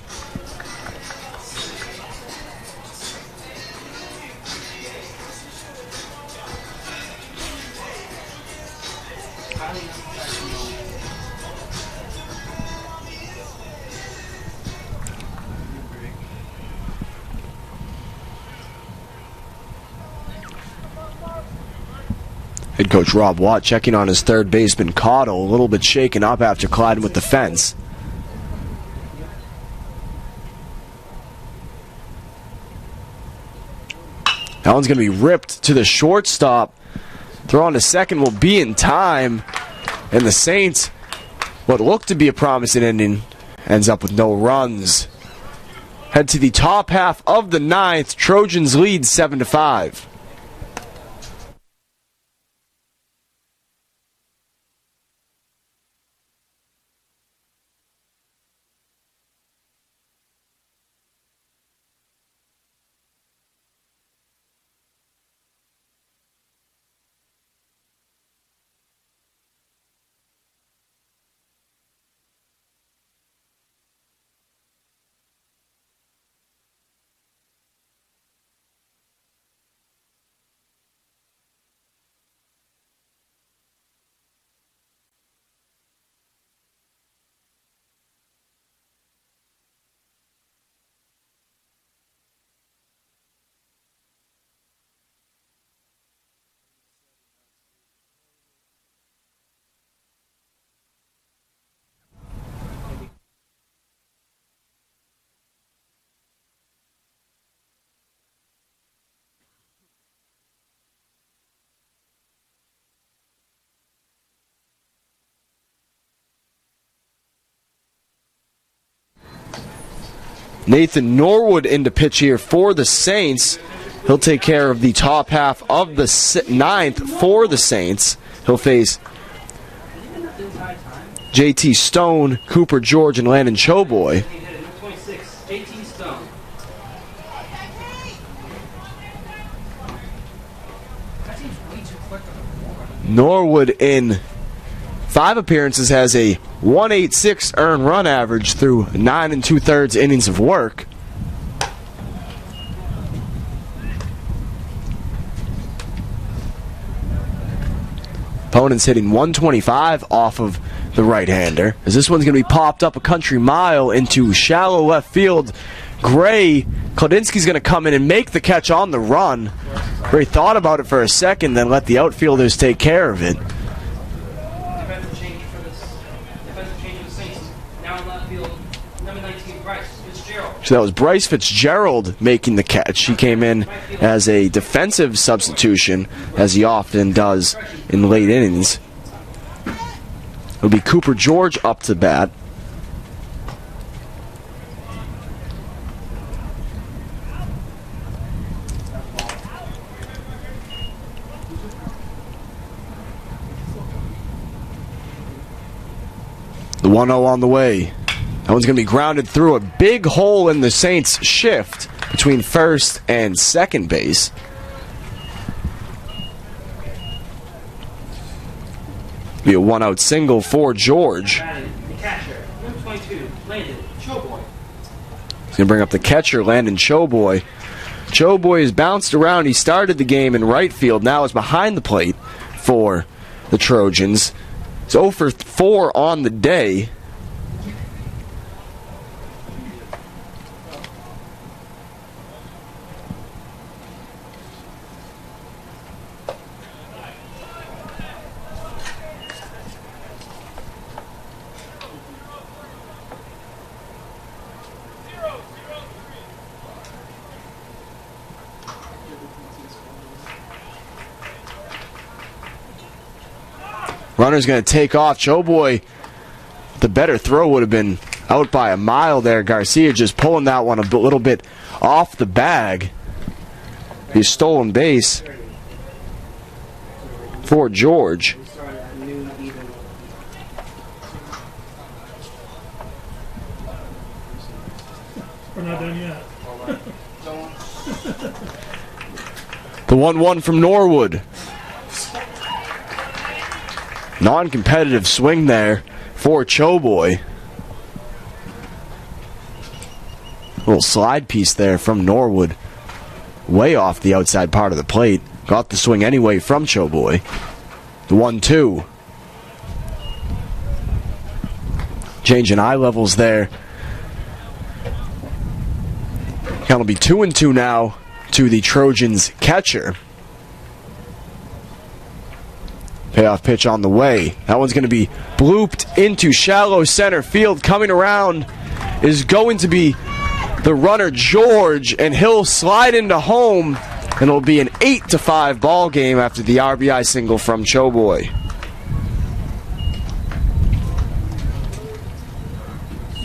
Head coach Rob Watt checking on his third baseman Caudle, a little bit shaken up after colliding with the fence. That one's going to be ripped to the shortstop. Throw on to second will be in time. And the Saints, what looked to be a promising ending, ends up with no runs. Head to the top half of the ninth. Trojans lead 7-5. Nathan Norwood into pitch here for the Saints. He'll take care of the top half of the ninth for the Saints. He'll face J.T. Stone, Cooper George, and Landon Choboy. 26, J.T. Stone. Norwood in 5 appearances, has a 1.86 earned run average through 9 2/3 innings of work. Opponent's hitting 125 off of the right-hander, as this one's going to be popped up a country mile into shallow left field. Gray, Kladinsky's going to come in and make the catch on the run. Gray thought about it for a second, then let the outfielders take care of it. Defensive change for the Saints. Now in left field, number 19, Bryce Fitzgerald. So that was Bryce Fitzgerald making the catch. He came in as a defensive substitution, as he often does in late innings. It'll be Cooper George up to bat. The 1-0 on the way. That one's going to be grounded through a big hole in the Saints' shift between first and second base. Be a 1-out single for George. Batting, the catcher, number 22, Landon Choboy. He's going to bring up the catcher, Landon Choboy. Choboy has bounced around. He started the game in right field. Now is behind the plate for the Trojans. He's 0 for 4 on the day. Runner's going to take off. Choboy, the better throw would have been out by a mile there. Garcia just pulling that one a little bit off the bag. He's stolen base for George. We're not done yet. The 1-1 from Norwood. Non-competitive swing there for Choboy. Little slide piece there from Norwood. Way off the outside part of the plate. Got the swing anyway from Choboy. The 1-2. Changing eye levels there. Count will be 2-2 now to the Trojans catcher. Payoff pitch on the way. That one's going to be blooped into shallow center field. Coming around is going to be the runner George, and he'll slide into home, and it'll be an 8-5 ball game after the RBI single from Choboy.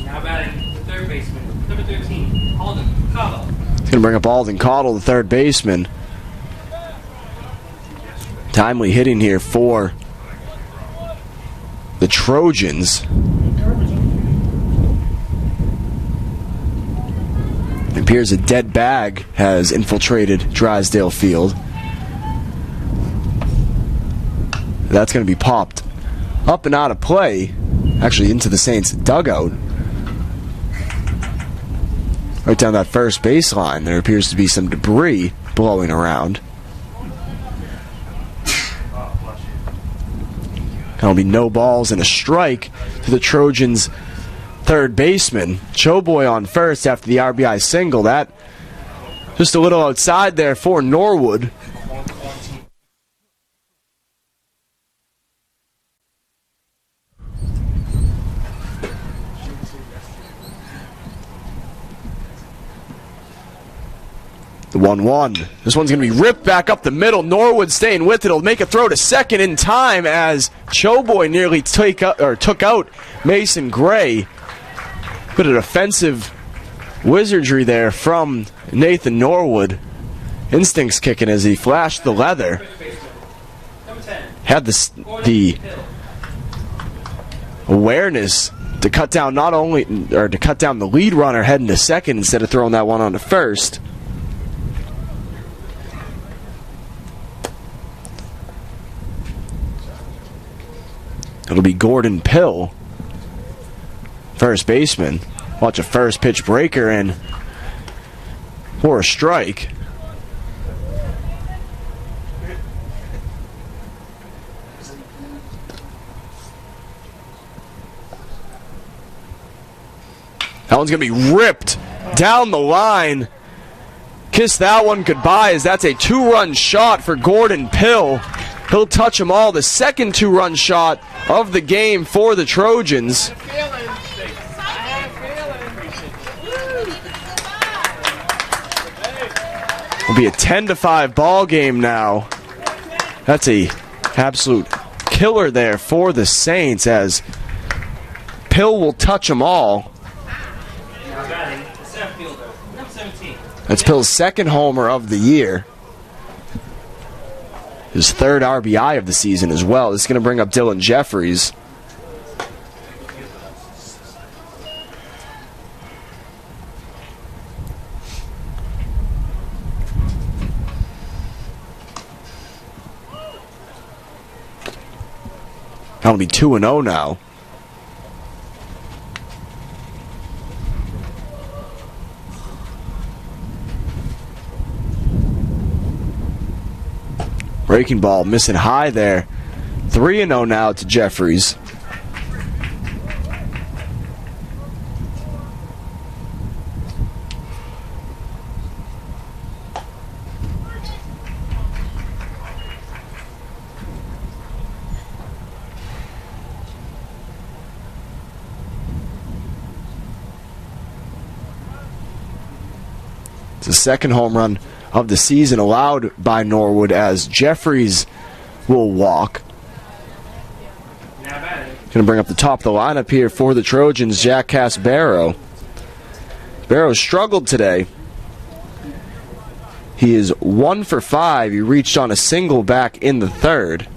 Now batting, the third baseman, number 13, Alden Cabo. He's going to bring up Alden Cottle, the third baseman. Timely hitting here for the Trojans. It appears a dead bag has infiltrated Drysdale Field. That's going to be popped up and out of play, actually into the Saints dugout. Right down that first baseline, there appears to be some debris blowing around. There'll be no balls and a strike to the Trojans' third baseman. Choboy on first after the RBI single. That just a little outside there for Norwood. The 1-1. This one's going to be ripped back up the middle. Norwood staying with it. It'll make a throw to second in time as Choboy nearly took out Mason Gray. Bit of defensive wizardry there from Nathan Norwood. Instincts kicking as he flashed the leather. Had the awareness to cut down the lead runner heading to second instead of throwing that one on to first. It'll be Gordon Pill, first baseman. Watch a first pitch breaker in for a strike. That one's going to be ripped down the line. Kiss that one goodbye, as that's a 2-run shot for Gordon Pill. He'll touch them all. The second 2-run shot of the game for the Trojans. It'll be a 10-5 ball game now. That's a absolute killer there for the Saints, as Pill will touch them all. Now batting, the center fielder, number 17. That's Pill's second homer of the year. His third RBI of the season as well. This is going to bring up Dylan Jeffries. That'll be 2-0 now. Breaking ball missing high there. 3-0 now to Jeffries. It's the second home run of the season allowed by Norwood, as Jeffries will walk. Going to bring up the top of the lineup here for the Trojans, Jack Casbaro. Barrow struggled today. He is 1 for 5. He reached on a single back in the third.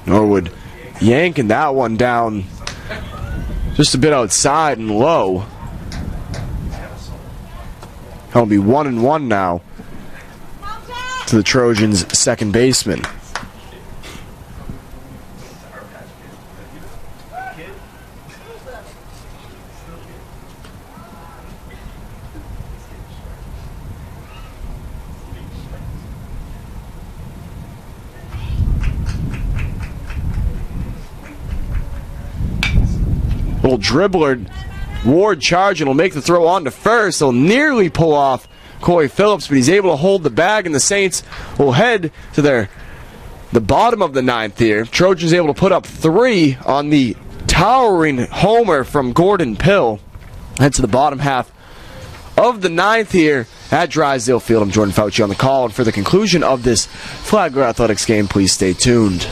Norwood yanking that one down just a bit outside and low. That'll be 1-1 now to the Trojans' second baseman. Little dribbler, Ward charging, will make the throw on to first. He'll nearly pull off Corey Phillips, but he's able to hold the bag, and the Saints will head to the bottom of the ninth here. Trojans able to put up 3 on the towering homer from Gordon Pill. Head to the bottom half of the ninth here at Drysdale Field. I'm Jordan Fauci on the call, and for the conclusion of this Flagler Athletics game, please stay tuned.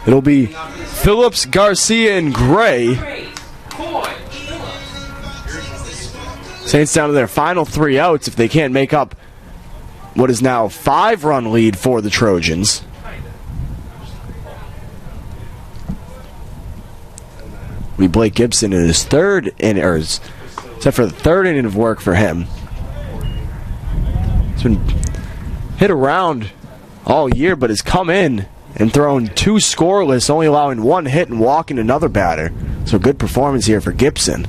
It'll be Phillips, Garcia, and Gray. Saints down to their final 3 outs if they can't make up what is now 5-run lead for the Trojans. We Blake Gibson in his third inning, except for the third inning of work for him. He's been hit around all year, but has come in and thrown 2 scoreless, only allowing 1 hit and walking another batter. So good performance here for Gibson.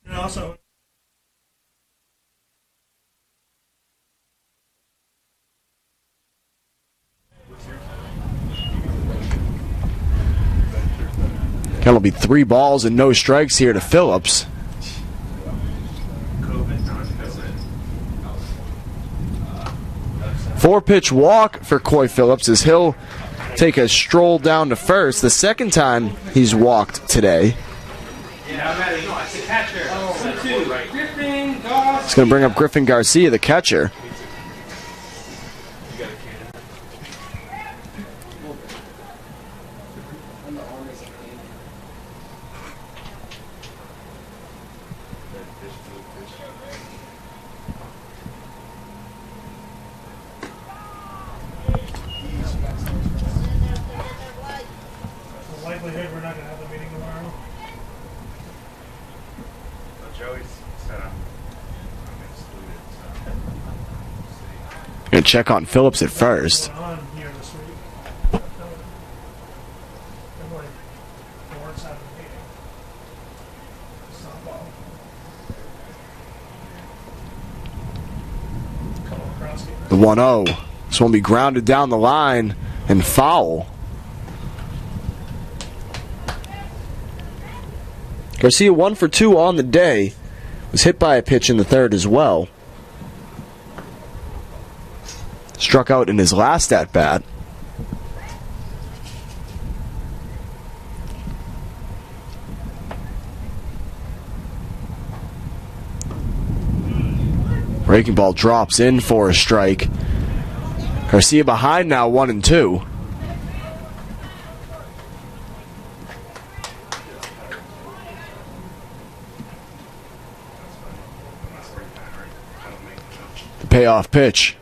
And also, That'll be 3 balls and no strikes here to Phillips. 4-pitch walk for Coy Phillips as he'll take a stroll down to first. The second time he's walked today. It's going to bring up Griffin Garcia, the catcher. the likelihood we're not going to have the meeting tomorrow. Joey's said I'm excluded, so Going to check on Phillips at first. Going on here this week. February 4th, Saturday meeting. Softball. Couple of cross games. The 1-0. This one will be grounded down the line and foul. Garcia 1 for 2 on the day. Was hit by a pitch in the third as well. Struck out in his last at-bat. Breaking ball drops in for a strike. Garcia behind now 1-2. The payoff pitch.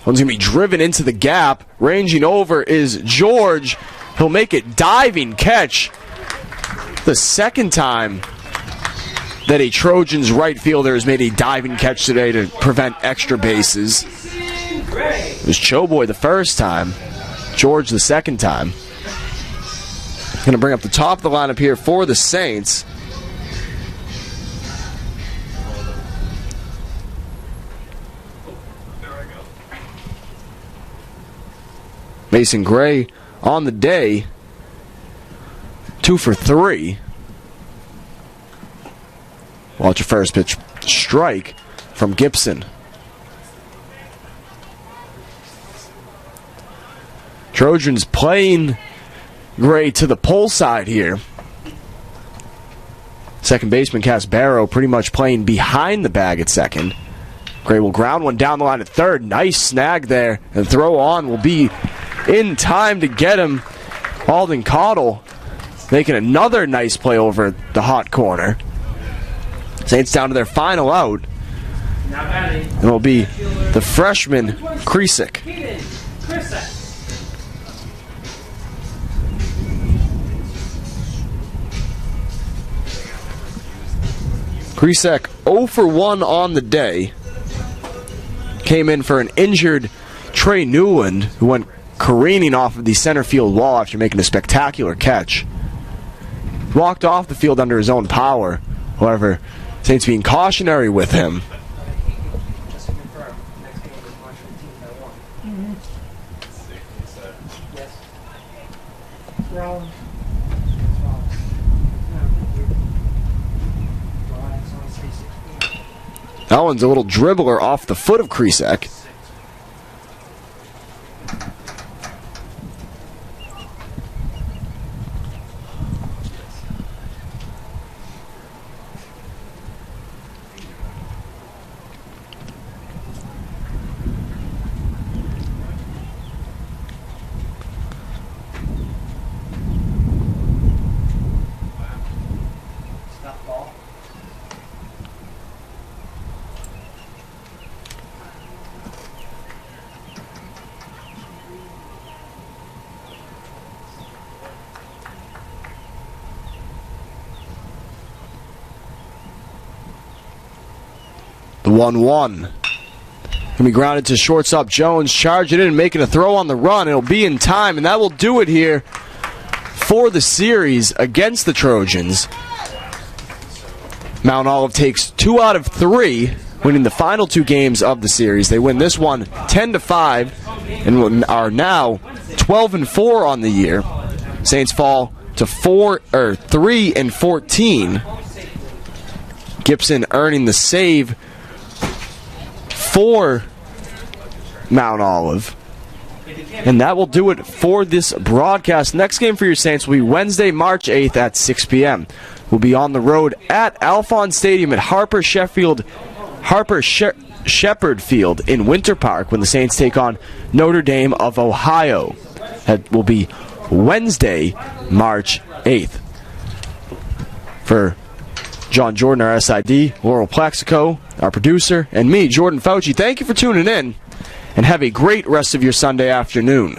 One's going to be driven into the gap. Ranging over is George. He'll make it diving catch. The second time that a Trojans right fielder has made a diving catch today to prevent extra bases. It was Choboy the first time. George the second time. Going to bring up the top of the lineup here for the Saints. Mason Gray on the day, 2 for 3. Watch a first pitch strike from Gibson. Trojans playing Gray to the pull side here. Second baseman Cass Barrow pretty much playing behind the bag at second. Gray will ground one down the line at third. Nice snag there. And throw on will be in time to get him. Alden Cottle making another nice play over the hot corner. Saints down to their final out. And it'll be the freshman Kresick. Kresick 0 for 1 on the day. Came in for an injured Trey Newland, who went careening off of the center field wall after making a spectacular catch. Walked off the field under his own power. However, Saints being cautionary with him. Just to confirm, next game is March 15th at 1. Yes. Rollins. That one's a little dribbler off the foot of Kresick. The 1-1. Going to be grounded to shortstop Jones. Charge it in, making a throw on the run. It'll be in time, and that will do it here for the series against the Trojans. Mount Olive takes 2 out of 3, winning the final 2 games of the series. They win this one 10-5 and are now 12-4 on the year. Saints fall to 3-14. Gibson earning the save for Mount Olive. And that will do it for this broadcast. Next game for your Saints will be Wednesday, March 8th at 6 p.m. We'll be on the road at Alphonse Stadium at Harper Shepherd Field in Winter Park when the Saints take on Notre Dame of Ohio. That will be Wednesday, March 8th. For John Jordan, our SID, Laurel Plaxico, our producer, and me, Jordan Fauci, thank you for tuning in, and have a great rest of your Sunday afternoon.